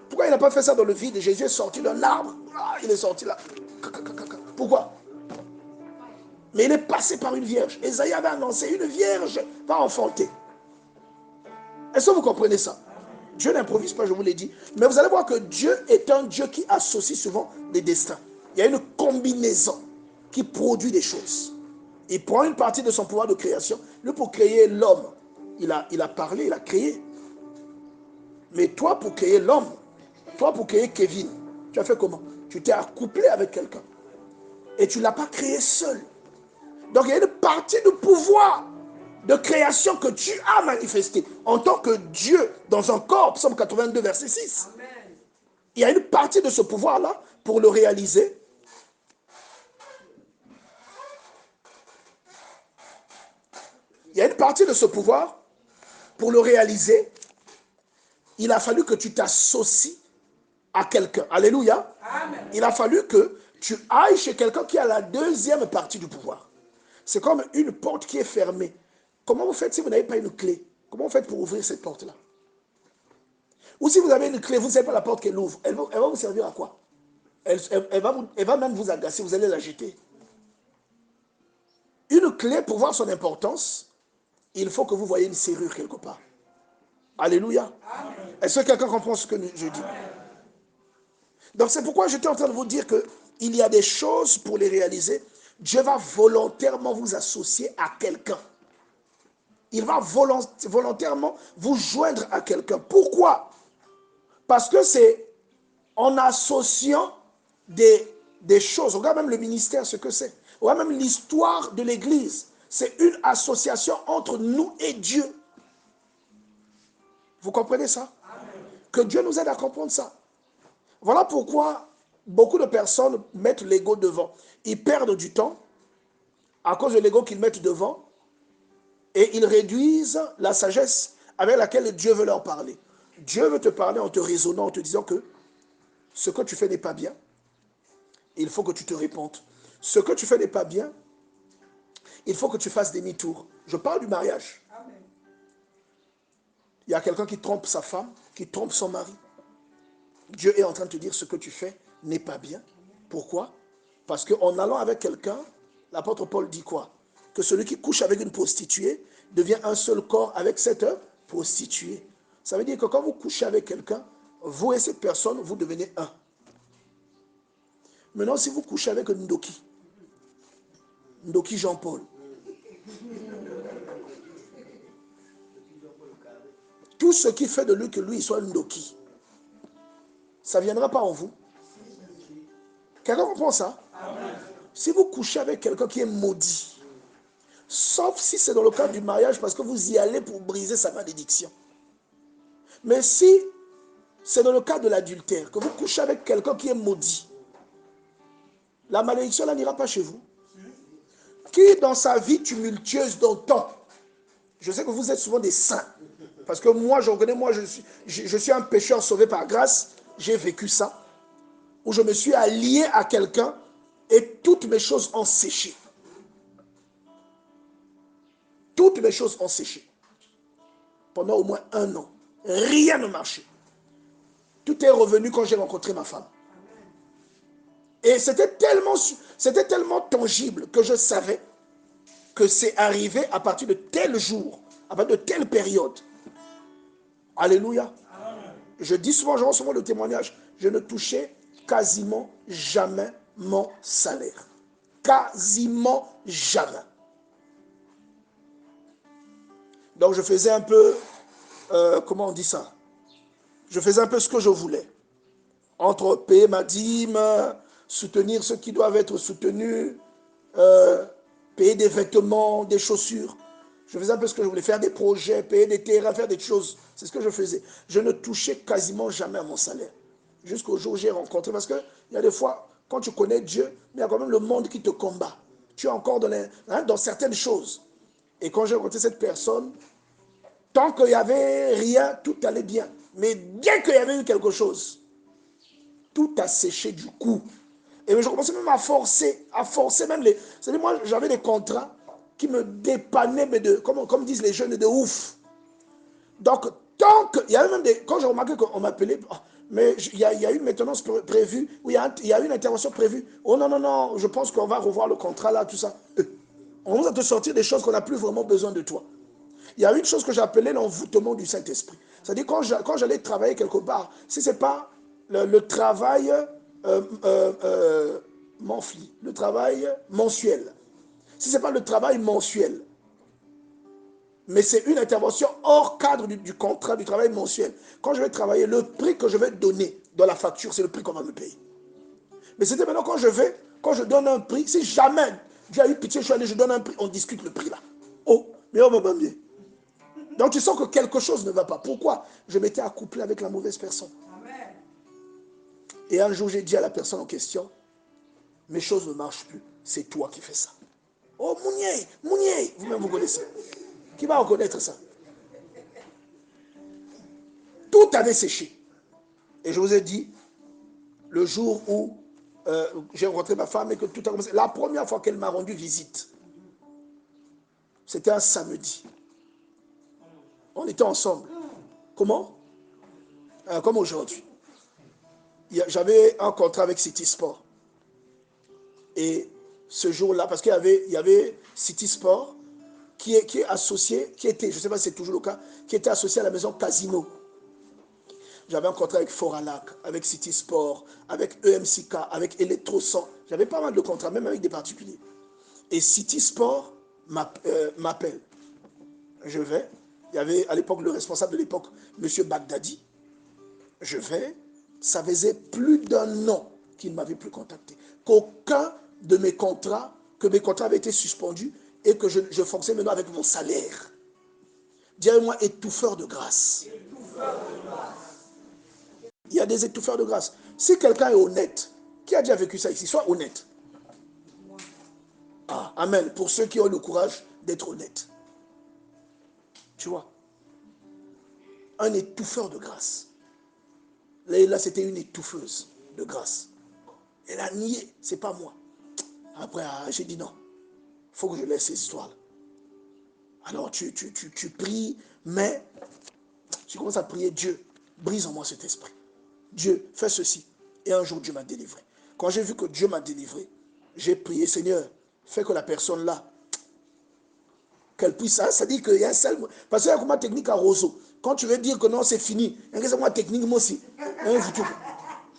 Pourquoi il n'a pas fait ça dans le vide? Jésus est sorti d'un arbre. Il est sorti là. Pourquoi? Mais il est passé par une vierge. Ésaïe avait annoncé, une vierge va enfanter. Est-ce que vous comprenez ça? Dieu n'improvise pas, je vous l'ai dit. Mais vous allez voir que Dieu est un Dieu qui associe souvent des destins. Il y a une combinaison qui produit des choses. Il prend une partie de son pouvoir de création. Lui, pour créer l'homme, il a parlé, il a créé. Mais toi, pour créer l'homme, toi, pour créer Kevin, tu as fait comment? Tu t'es accouplé avec quelqu'un. Et tu ne l'as pas créé seul. Donc, il y a une partie du pouvoir de création que tu as manifesté en tant que Dieu dans un corps, Psaume 82, verset 6. Amen. Il y a une partie de ce pouvoir-là pour le réaliser. Il y a une partie de ce pouvoir pour le réaliser. Il a fallu que tu t'associes à quelqu'un. Alléluia. Amen. Il a fallu que tu ailles chez quelqu'un qui a la deuxième partie du pouvoir. C'est comme une porte qui est fermée. Comment vous faites si vous n'avez pas une clé? Comment vous faites pour ouvrir cette porte-là? Ou si vous avez une clé, vous ne savez pas la porte qu'elle ouvre. Elle va vous servir à quoi? Elle va même vous agacer, vous allez la jeter. Une clé, pour voir son importance, il faut que vous voyez une serrure quelque part. Alléluia. Est-ce que quelqu'un comprend ce que je dis? Donc c'est pourquoi j'étais en train de vous dire qu'il y a des choses pour les réaliser. Dieu va volontairement vous associer à quelqu'un. Il va volontairement vous joindre à quelqu'un. Pourquoi? Parce que c'est en associant des choses. Regarde même le ministère, ce que c'est. Regarde même l'histoire de l'Église. C'est une association entre nous et Dieu. Vous comprenez ça? Que Dieu nous aide à comprendre ça. Voilà pourquoi beaucoup de personnes mettent l'ego devant. Ils perdent du temps à cause de l'ego qu'ils mettent devant et ils réduisent la sagesse avec laquelle Dieu veut leur parler. Dieu veut te parler en te raisonnant, en te disant que ce que tu fais n'est pas bien. Il faut que tu te répondes. Ce que tu fais n'est pas bien. Il faut que tu fasses demi-tour. Je parle du mariage. Amen. Il y a quelqu'un qui trompe sa femme, qui trompe son mari. Dieu est en train de te dire ce que tu fais n'est pas bien. Pourquoi? Parce qu'en allant avec quelqu'un, l'apôtre Paul dit quoi? Que celui qui couche avec une prostituée devient un seul corps avec cette prostituée. Ça veut dire que quand vous couchez avec quelqu'un, vous et cette personne, vous devenez un. Maintenant, si vous couchez avec Ndoki Jean-Paul, tout ce qui fait de lui que lui soit Ndoki, ça ne viendra pas en vous. Quelqu'un comprend ça? Amen. Si vous couchez avec quelqu'un qui est maudit, sauf si c'est dans le cadre du mariage parce que vous y allez pour briser sa malédiction. Mais si c'est dans le cadre de l'adultère, que vous couchez avec quelqu'un qui est maudit, la malédiction là n'ira pas chez vous. Qui dans sa vie tumultueuse d'antan, je sais que vous êtes souvent des saints, parce que moi je reconnais, moi je suis un pécheur sauvé par grâce, j'ai vécu ça, où je me suis allié à quelqu'un et toutes mes choses ont séché. Toutes mes choses ont séché. Pendant au moins 1 an. Rien ne marchait. Tout est revenu quand j'ai rencontré ma femme. Et c'était tellement tangible que je savais que c'est arrivé à partir de tel jour, à partir de telle période. Alléluia. Amen. Je dis souvent, je rends souvent le témoignage, je ne touchais quasiment jamais mon salaire. Quasiment jamais. Donc je faisais un peu, comment on dit ça? Je faisais un peu ce que je voulais. Entre payer ma dîme, soutenir ceux qui doivent être soutenus, payer des vêtements, des chaussures. Je faisais un peu ce que je voulais, faire des projets, payer des terrains, faire des choses. C'est ce que je faisais. Je ne touchais quasiment jamais à mon salaire. Jusqu'au jour où j'ai rencontré, parce qu'il y a des fois, quand tu connais Dieu, il y a quand même le monde qui te combat. Tu es encore dans certaines choses. Et quand j'ai rencontré cette personne, tant qu'il n'y avait rien, tout allait bien. Mais dès qu'il y avait eu quelque chose, tout a séché du coup. Et je commençais même à forcer même les... C'est-à-dire, moi, j'avais des contrats qui me dépannaient, mais comme disent les jeunes, de ouf. Donc, tant que... Il y avait même des... Quand j'ai remarqué qu'on m'appelait, oh, mais il y a une maintenance prévue, ou il y a une intervention prévue. Oh non, non, non, je pense qu'on va revoir le contrat là, tout ça. On va te sortir des choses qu'on n'a plus vraiment besoin de toi. Il y a une chose que j'appelais l'envoûtement du Saint-Esprit. C'est-à-dire, quand j'allais travailler quelque part, si ce n'est pas le travail le travail mensuel, si ce n'est pas le travail mensuel, mais c'est une intervention hors cadre du contrat du travail mensuel. Quand je vais travailler, le prix que je vais donner dans la facture, c'est le prix qu'on va me payer. Mais c'était maintenant quand je donne un prix, si jamais Dieu a eu pitié, je donne un prix, on discute le prix là. Oh, mais on va pas mieux. Donc tu sens que quelque chose ne va pas. Pourquoi? Je m'étais accouplé avec la mauvaise personne. Amen. Et un jour, j'ai dit à la personne en question, mes choses ne marchent plus. C'est toi qui fais ça. Oh, Mounier, vous-même vous connaissez. Qui va reconnaître ça? Tout avait séché. Et je vous ai dit, le jour où j'ai rencontré ma femme et que tout a commencé, la première fois qu'elle m'a rendu visite, c'était un samedi. On était ensemble. Comment? Comme aujourd'hui. J'avais un contrat avec City Sport. Et ce jour-là, parce qu'il y avait City Sport qui est associé, qui était, je ne sais pas si c'est toujours le cas, qui était associé à la maison Casino. J'avais un contrat avec Foralac, avec City Sport, avec EMCK, avec Electrosan. J'avais pas mal de contrats, même avec des particuliers. Et City Sport m'appelle. Je vais. Il y avait à l'époque le responsable de l'époque, M. Bagdadi. Je vais. Ça faisait plus d'1 an qu'il ne m'avait plus contacté. Qu'aucun de mes contrats, que mes contrats avaient été suspendus et que je fonctionnais maintenant avec mon salaire. Dis-moi, étouffeur de grâce. Il y a des étouffeurs de grâce. Si quelqu'un est honnête, qui a déjà vécu ça ici, sois honnête. Ah, amen. Pour ceux qui ont le courage d'être honnêtes. Tu vois, un étouffeur de grâce. Là, c'était une étouffeuse de grâce. Elle a nié, c'est pas moi. Après, j'ai dit non, il faut que je laisse cette histoire-là. Alors, tu pries, mais tu commences à prier, Dieu, brise en moi cet esprit. Dieu, fais ceci. Et un jour, Dieu m'a délivré. Quand j'ai vu que Dieu m'a délivré, j'ai prié, Seigneur, fais que la personne là, qu'elle puisse, ça dit qu'il y a un seul... Parce qu'il y a comme une technique à roseau. Quand tu veux dire que non, c'est fini, il y a une technique, moi aussi.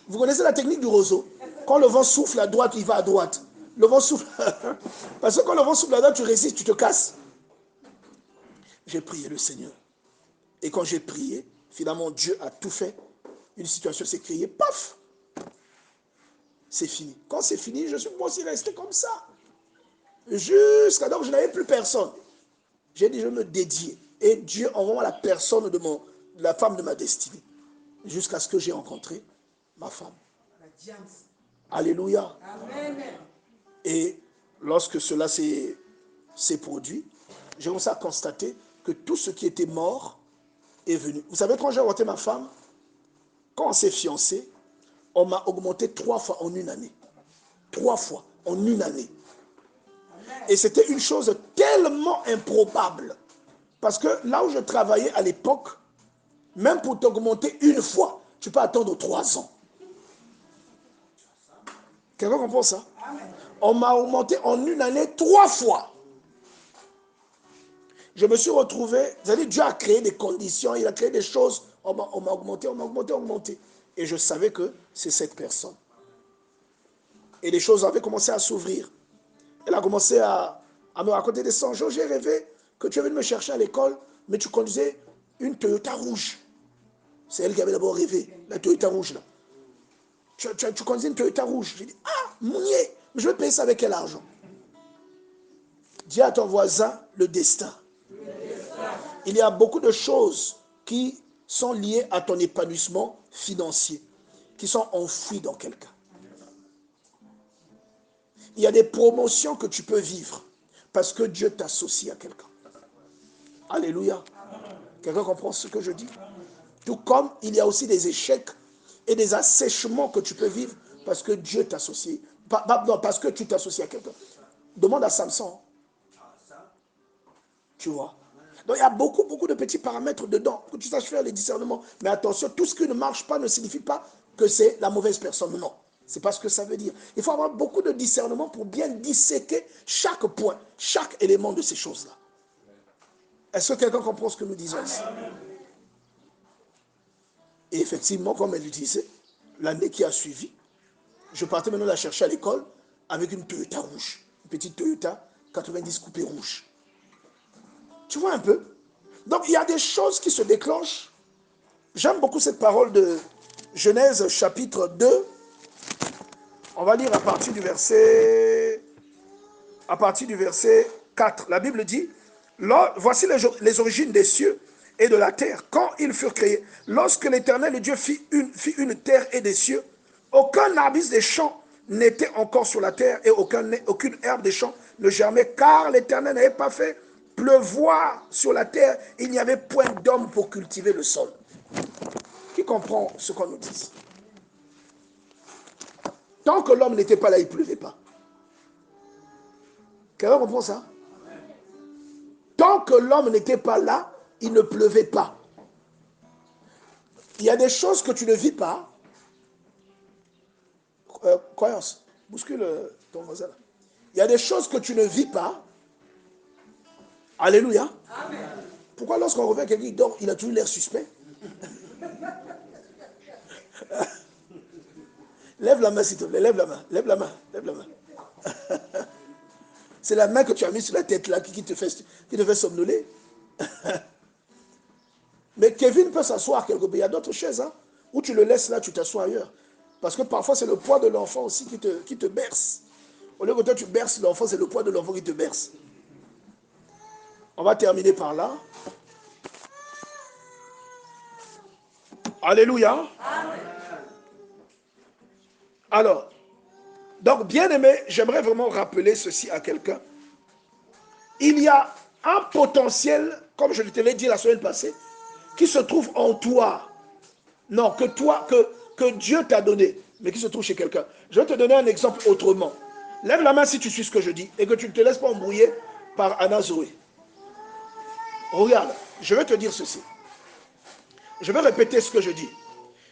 Vous connaissez la technique du roseau? Quand le vent souffle à droite, il va à droite. Le vent souffle... Parce que quand le vent souffle à droite, tu résistes, tu te casses. J'ai prié le Seigneur. Et quand j'ai prié, finalement, Dieu a tout fait. Une situation s'est créée, paf! C'est fini. Quand c'est fini, je suis moi aussi resté comme ça. Jusqu'à donc je n'avais plus personne. J'ai dit, je me dédier. Et Dieu envoie la personne de la femme de ma destinée. Jusqu'à ce que j'ai rencontré ma femme. Alléluia. Amen. Et lorsque cela s'est produit, j'ai commencé à constater que tout ce qui était mort est venu. Vous savez, quand j'ai rencontré ma femme, quand on s'est fiancé, on m'a augmenté 3 fois en une année. 3 fois en une année. Et c'était une chose tellement improbable. Parce que là où je travaillais à l'époque, même pour t'augmenter une fois, tu peux attendre 3 ans. Quelqu'un comprend ça? On m'a augmenté en une année 3 fois. Je me suis retrouvé, vous savez, Dieu a créé des conditions, il a créé des choses, on m'a augmenté. Et je savais que c'est cette personne. Et les choses avaient commencé à s'ouvrir. Elle a commencé à me raconter des songes. J'ai rêvé que tu es venu me chercher à l'école, mais tu conduisais une Toyota rouge. C'est elle qui avait d'abord rêvé, la Toyota rouge là. Tu conduisais une Toyota rouge. J'ai dit, ah, mounier, je vais payer ça avec quel argent? Dis à ton voisin le destin. Il y a beaucoup de choses qui sont liées à ton épanouissement financier, qui sont enfouies dans quelqu'un. Il y a des promotions que tu peux vivre parce que Dieu t'associe à quelqu'un. Alléluia. Quelqu'un comprend ce que je dis? Tout comme il y a aussi des échecs et des assèchements que tu peux vivre parce que Dieu t'associe. Non, parce que tu t'associes à quelqu'un. Demande à Samson. Tu vois? Donc il y a beaucoup de petits paramètres dedans pour que tu saches faire les discernements. Mais attention, tout ce qui ne marche pas ne signifie pas que c'est la mauvaise personne. Non. C'est pas ce que ça veut dire. Il faut avoir beaucoup de discernement pour bien disséquer chaque point, chaque élément de ces choses-là. Est-ce que quelqu'un comprend ce que nous disons ici? Et effectivement, comme elle le disait, l'année qui a suivi, je partais maintenant la chercher à l'école avec une Toyota rouge. Une petite Toyota 90 coupée rouge. Tu vois un peu? Donc il y a des choses qui se déclenchent. J'aime beaucoup cette parole de Genèse chapitre 2. On va lire à partir du verset 4. La Bible dit, voici les origines des cieux et de la terre, quand ils furent créés. Lorsque l'Éternel Dieu fit une terre et des cieux, aucun arbuste des champs n'était encore sur la terre et aucune herbe des champs ne germait, car l'Éternel n'avait pas fait pleuvoir sur la terre. Il n'y avait point d'homme pour cultiver le sol. Qui comprend ce qu'on nous dit? Tant que l'homme n'était pas là, il ne pleuvait pas. Quelqu'un comprend ça? Tant que l'homme n'était pas là, il ne pleuvait pas. Il y a des choses que tu ne vis pas. Croyance, bouscule ton voisin. Il y a des choses que tu ne vis pas. Alléluia. Amen. Pourquoi lorsqu'on revient quelqu'un qui dort, il a toujours l'air suspect? Lève la main s'il te plaît, lève la main. C'est la main que tu as mise sur la tête là qui te fait somnoler. Mais Kevin peut s'asseoir quelque part. Il y a d'autres chaises, hein, où tu le laisses là, tu t'assois ailleurs. Parce que parfois, c'est le poids de l'enfant aussi qui te berce. Au lieu que toi, tu berces l'enfant, c'est le poids de l'enfant qui te berce. On va terminer par là. Alléluia. Alors, donc bien aimé, j'aimerais vraiment rappeler ceci à quelqu'un. Il y a un potentiel, comme je te l'ai dit la semaine passée, qui se trouve en toi. Non, que Dieu t'a donné, mais qui se trouve chez quelqu'un. Je vais te donner un exemple autrement. Lève la main si tu suis ce que je dis et que tu ne te laisses pas embrouiller par Anna Zoé. Regarde, je vais te dire ceci. Je vais répéter ce que je dis.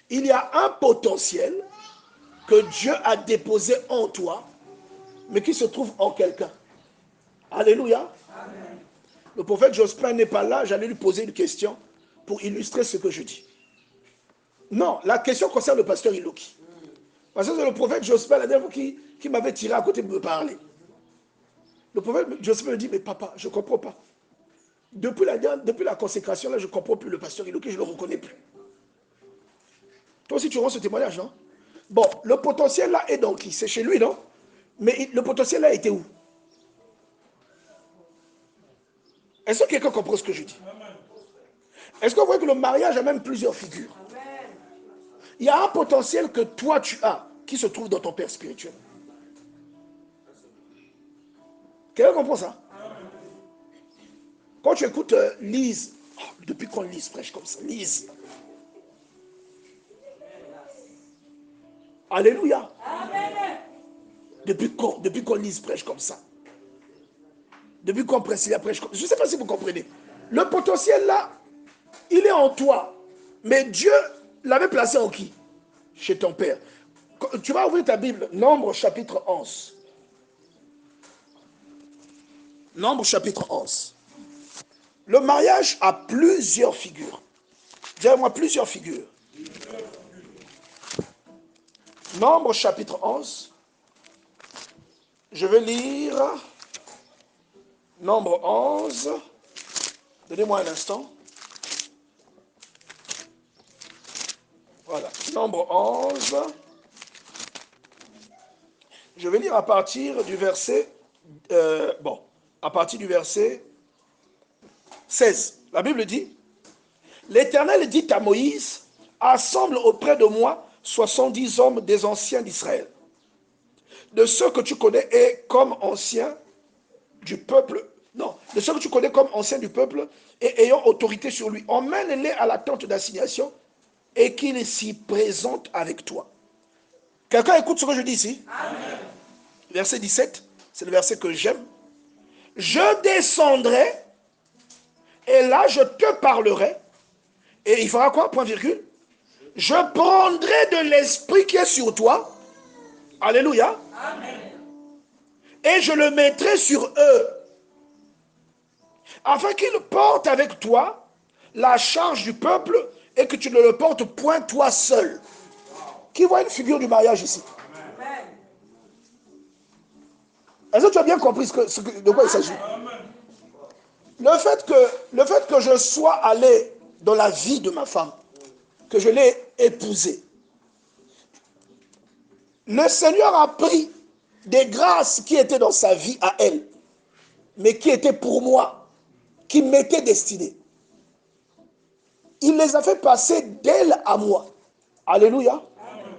Il y a un potentiel que Dieu a déposé en toi, mais qui se trouve en quelqu'un. Alléluia. Amen. Le prophète Jospin n'est pas là, j'allais lui poser une question pour illustrer ce que je dis. Non, la question concerne le pasteur Iloki. Parce que c'est le prophète Jospin, la dernière fois, qui m'avait tiré à côté pour me parler. Le prophète Jospin me dit, mais papa, je ne comprends pas. Depuis la consécration, là, je ne comprends plus le pasteur Iloki, je ne le reconnais plus. Toi aussi, tu rends ce témoignage, non? Bon, le potentiel là est dans qui? C'est chez lui, non? Mais le potentiel là était où? Est-ce que quelqu'un comprend ce que je dis? Est-ce qu'on voit que le mariage a même plusieurs figures? Il y a un potentiel que toi tu as, qui se trouve dans ton père spirituel. Quelqu'un comprend ça? Quand tu écoutes Lise, depuis quand Lise prêche comme ça? Lise. Alléluia. Amen. Depuis quand Lise prêche comme ça? Depuis quand Priscilla prêche comme ça? Je ne sais pas si vous comprenez. Le potentiel là, il est en toi. Mais Dieu l'avait placé en qui? Chez ton père. Tu vas ouvrir ta Bible, Nombre chapitre 11. Nombre chapitre 11. Le mariage a plusieurs figures. Dis-moi plusieurs figures. Nombre chapitre 11. Je vais lire Nombre 11. Donnez-moi un instant. Voilà. Nombre 11. Je vais lire à partir du verset... à partir du verset 16. La Bible dit, l'Éternel dit à Moïse, assemble auprès de moi 70 hommes des anciens d'Israël, de ceux que tu connais et comme anciens du peuple, non, de ceux que tu connais comme anciens du peuple et ayant autorité sur lui. Emmène-les à la tente d'assignation et qu'ils s'y présentent avec toi. Quelqu'un écoute ce que je dis ici? Amen. Verset 17, c'est le verset que j'aime. Je descendrai et là je te parlerai. Et il fera quoi? Point virgule. Je prendrai de l'esprit qui est sur toi. Alléluia. Amen. Et je le mettrai sur eux. Afin qu'ils portent avec toi la charge du peuple et que tu ne le portes point toi seul. Qui voit une figure du mariage ici? Amen. Est-ce que tu as bien compris de quoi il s'agit? Le fait que je sois allé dans la vie de ma femme, que je l'ai épousée, le Seigneur a pris des grâces qui étaient dans sa vie à elle, mais qui étaient pour moi, qui m'étaient destinées. Il les a fait passer d'elle à moi. Alléluia. Amen.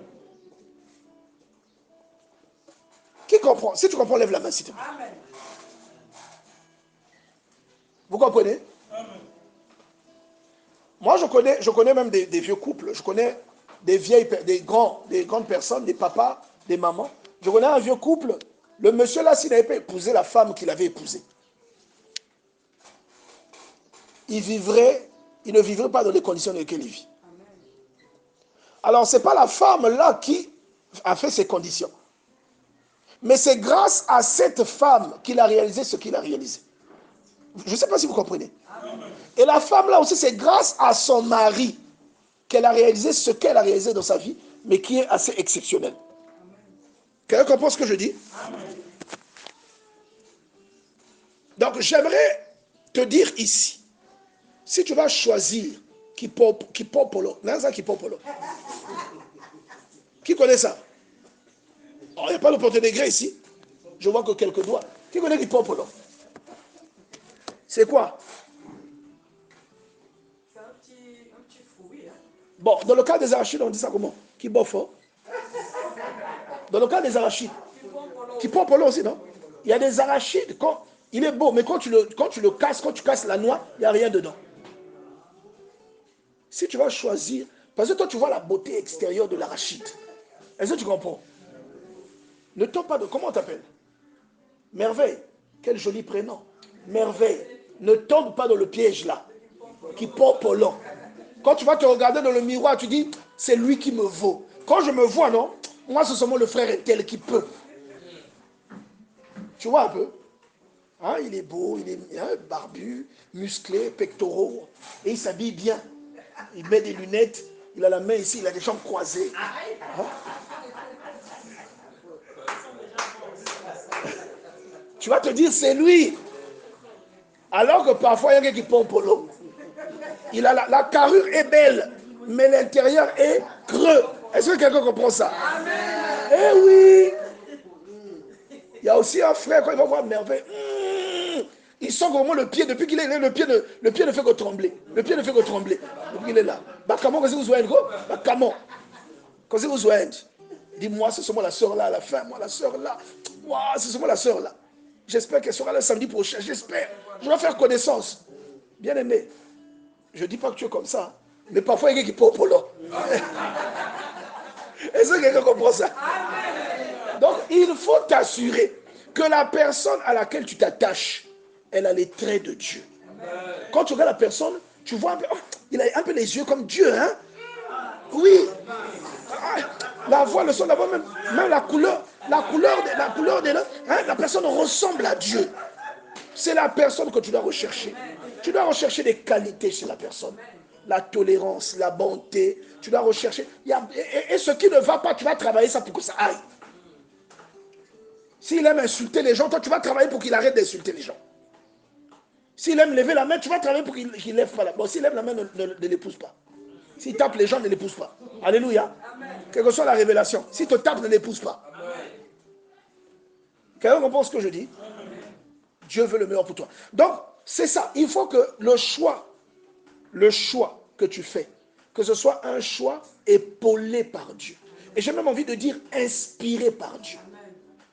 Qui comprend? Si tu comprends, lève la main, s'il te plaît. Amen. Vous comprenez? Amen. Moi, je connais même des vieux couples. Je connais des grandes personnes, des papas, des mamans. Je connais un vieux couple. Le monsieur là, s'il n'avait pas épousé la femme qu'il avait épousée, il ne vivrait pas dans les conditions dans lesquelles il vit. Alors, ce n'est pas la femme là qui a fait ces conditions. Mais c'est grâce à cette femme qu'il a réalisé ce qu'il a réalisé. Je ne sais pas si vous comprenez. Amen. Et la femme là aussi, c'est grâce à son mari qu'elle a réalisé ce qu'elle a réalisé dans sa vie, mais qui est assez exceptionnel. Quelqu'un comprend ce que je dis? Amen. Donc j'aimerais te dire ici, si tu vas choisir qui popolo, qui connaît ça? Oh, il n'y a pas le porte-degré ici. Je vois que quelques doigts. Qui connaît qui popolo? C'est quoi? C'est un petit fruit. Hein. Bon, dans le cas des arachides, on dit ça comment? Qui bof, hein? Dans le cas des arachides, qui pompe là aussi, non? Il y a des arachides, quand il est beau, mais quand tu le casses, quand tu casses la noix, il n'y a rien dedans. Si tu vas choisir, parce que toi tu vois la beauté extérieure de l'arachide. Est-ce que tu comprends? Ne tombe pas de... Comment on t'appelle? Merveille. Quel joli prénom. Merveille. Ne tombe pas dans le piège là. Qui pompe au long. Quand tu vas te regarder dans le miroir, tu dis, c'est lui qui me vaut. Quand je me vois, non? Moi, c'est seulement le frère est tel qui peut. Tu vois un peu? Hein, il est beau, il est barbu, musclé, pectoraux. Et il s'habille bien. Il met des lunettes. Il a la main ici, il a des jambes croisées. Hein? Tu vas te dire, c'est lui. Alors que parfois, il y a quelqu'un qui pompe au l'eau. Il a la carrure est belle, mais l'intérieur est creux. Est-ce que quelqu'un comprend ça? Eh oui. Il y a aussi un frère, quand il va voir merveille, il sent vraiment le pied, depuis qu'il est là, le pied ne fait que trembler. Le pied ne fait que trembler. Depuis qu'il est là. Bah, comment vous voyez, bah, comment? Quand vous voyez, dis-moi, c'est seulement la soeur là, à la fin, moi, la soeur là. Moi, c'est seulement la soeur là. J'espère qu'elle sera là samedi prochain. J'espère. Je vais faire connaissance. Bien aimé. Je ne dis pas que tu es comme ça. Mais parfois, il y a quelqu'un qui pompe l'eau. Est-ce que quelqu'un comprend ça? Donc, il faut t'assurer que la personne à laquelle tu t'attaches, elle a les traits de Dieu. Quand tu regardes la personne, tu vois un peu, oh, il a un peu les yeux comme Dieu, hein? Oui. La voix, le son, la voix, même la couleur de hein, la personne ressemble à Dieu. C'est la personne que tu dois rechercher. Tu dois rechercher des qualités chez la personne. La tolérance, la bonté. Tu dois rechercher. Et ce qui ne va pas, tu vas travailler ça pour que ça aille. S'il aime insulter les gens, toi, tu vas travailler pour qu'il arrête d'insulter les gens. S'il aime lever la main, tu vas travailler pour qu'il ne lève pas la main. Bon, s'il lève la main, ne l'épouse pas. S'il tape les gens, ne l'épouse pas. Alléluia. Quelle que soit la révélation. S'il te tape, ne l'épouse pas. Quelqu'un comprend ce que je dis? Dieu veut le meilleur pour toi. Donc, c'est ça. Il faut que le choix que tu fais, que ce soit un choix épaulé par Dieu. Et j'ai même envie de dire inspiré par Dieu.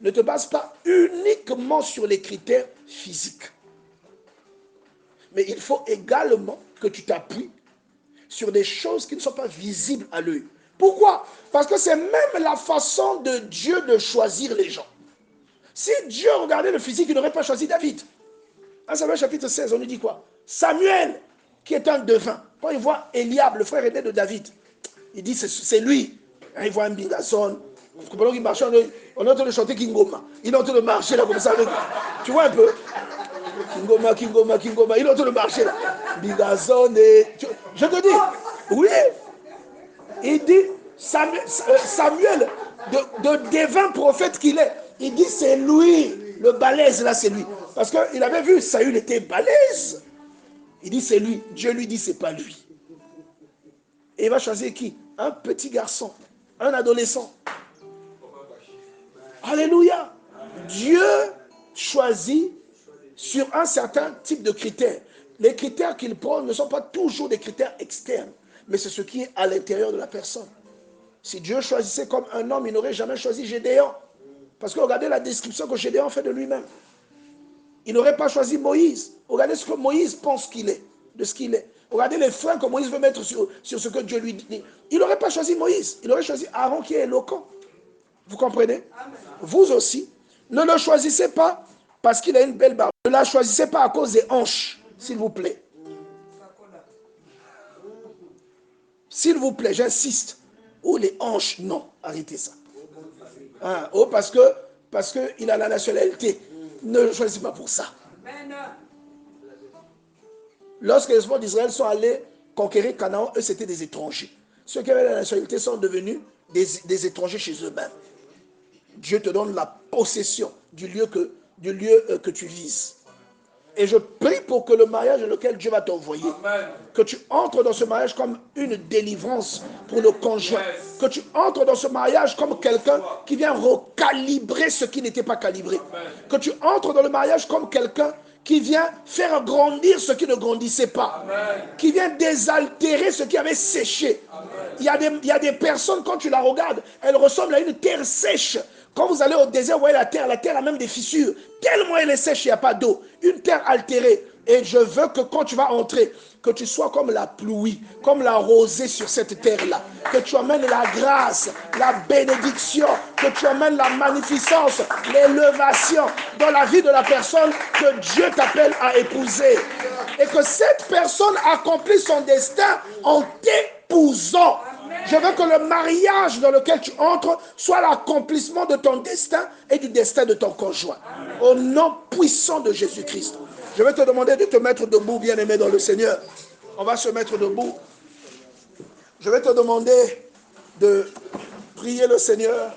Ne te base pas uniquement sur les critères physiques. Mais il faut également que tu t'appuies sur des choses qui ne sont pas visibles à l'œil. Pourquoi? Parce que c'est même la façon de Dieu de choisir les gens. Si Dieu regardait le physique, il n'aurait pas choisi David. En Samuel chapitre 16, on nous dit quoi? Samuel, qui est un devin, quand il voit Eliab, le frère aîné de David, il dit c'est lui. Il voit un bingason. Pendant qu'il marchait, on est en train de chanter Kingoma. Il est en train de marcher là comme ça. Tu vois un peu? Kingoma, Kingoma, Kingoma. Il est en train de marcher là. Bingason et... Je te dis, oui. Il dit, Samuel, de devin prophète qu'il est, il dit c'est lui. Le balèze là, c'est lui. Parce qu'il avait vu, Saül était balèze. Il dit c'est lui. Dieu lui dit c'est pas lui. Et il va choisir qui? Un petit garçon, un adolescent. Alléluia. Dieu choisit sur un certain type de critères. Les critères qu'il prend ne sont pas toujours des critères externes, mais c'est ce qui est à l'intérieur de la personne. Si Dieu choisissait comme un homme, il n'aurait jamais choisi Gédéon. Parce que regardez la description que Gédéon fait de lui-même. Il n'aurait pas choisi Moïse. Regardez ce que Moïse pense qu'il est, de ce qu'il est. Regardez les freins que Moïse veut mettre sur ce que Dieu lui dit. Il n'aurait pas choisi Moïse. Il aurait choisi Aaron qui est éloquent. Vous comprenez? Vous aussi, ne le choisissez pas parce qu'il a une belle barbe. Ne la choisissez pas à cause des hanches, s'il vous plaît. S'il vous plaît, j'insiste. Oh, les hanches, non. Arrêtez ça. Hein? Oh, parce qu'il a la nationalité. Ne le choisissez pas pour ça. Lorsque les enfants d'Israël sont allés conquérir Canaan, eux, c'était des étrangers. Ceux qui avaient la nationalité sont devenus des étrangers chez eux-mêmes. Dieu te donne la possession du lieu que tu vises. Et je prie pour que le mariage dans lequel Dieu va t'envoyer, que tu entres dans ce mariage comme une délivrance pour le conjoint. Que tu entres dans ce mariage comme quelqu'un qui vient recalibrer ce qui n'était pas calibré. Que tu entres dans le mariage comme quelqu'un qui vient faire grandir ce qui ne grandissait pas. Amen. Qui vient désaltérer ce qui avait séché. Il y a des personnes, quand tu la regardes, elles ressemblent à une terre sèche. Quand vous allez au désert, vous voyez la terre a même des fissures. Tellement elle est sèche, il n'y a pas d'eau. Une terre altérée. Et je veux que quand tu vas entrer, que tu sois comme la pluie, comme la rosée sur cette terre-là. Que tu amènes la grâce, la bénédiction, que tu amènes la magnificence, l'élévation dans la vie de la personne que Dieu t'appelle à épouser. Et que cette personne accomplisse son destin en t'épousant. Je veux que le mariage dans lequel tu entres soit l'accomplissement de ton destin et du destin de ton conjoint. Au nom puissant de Jésus-Christ. Je vais te demander de te mettre debout, bien-aimé dans le Seigneur. On va se mettre debout. Je vais te demander de prier le Seigneur.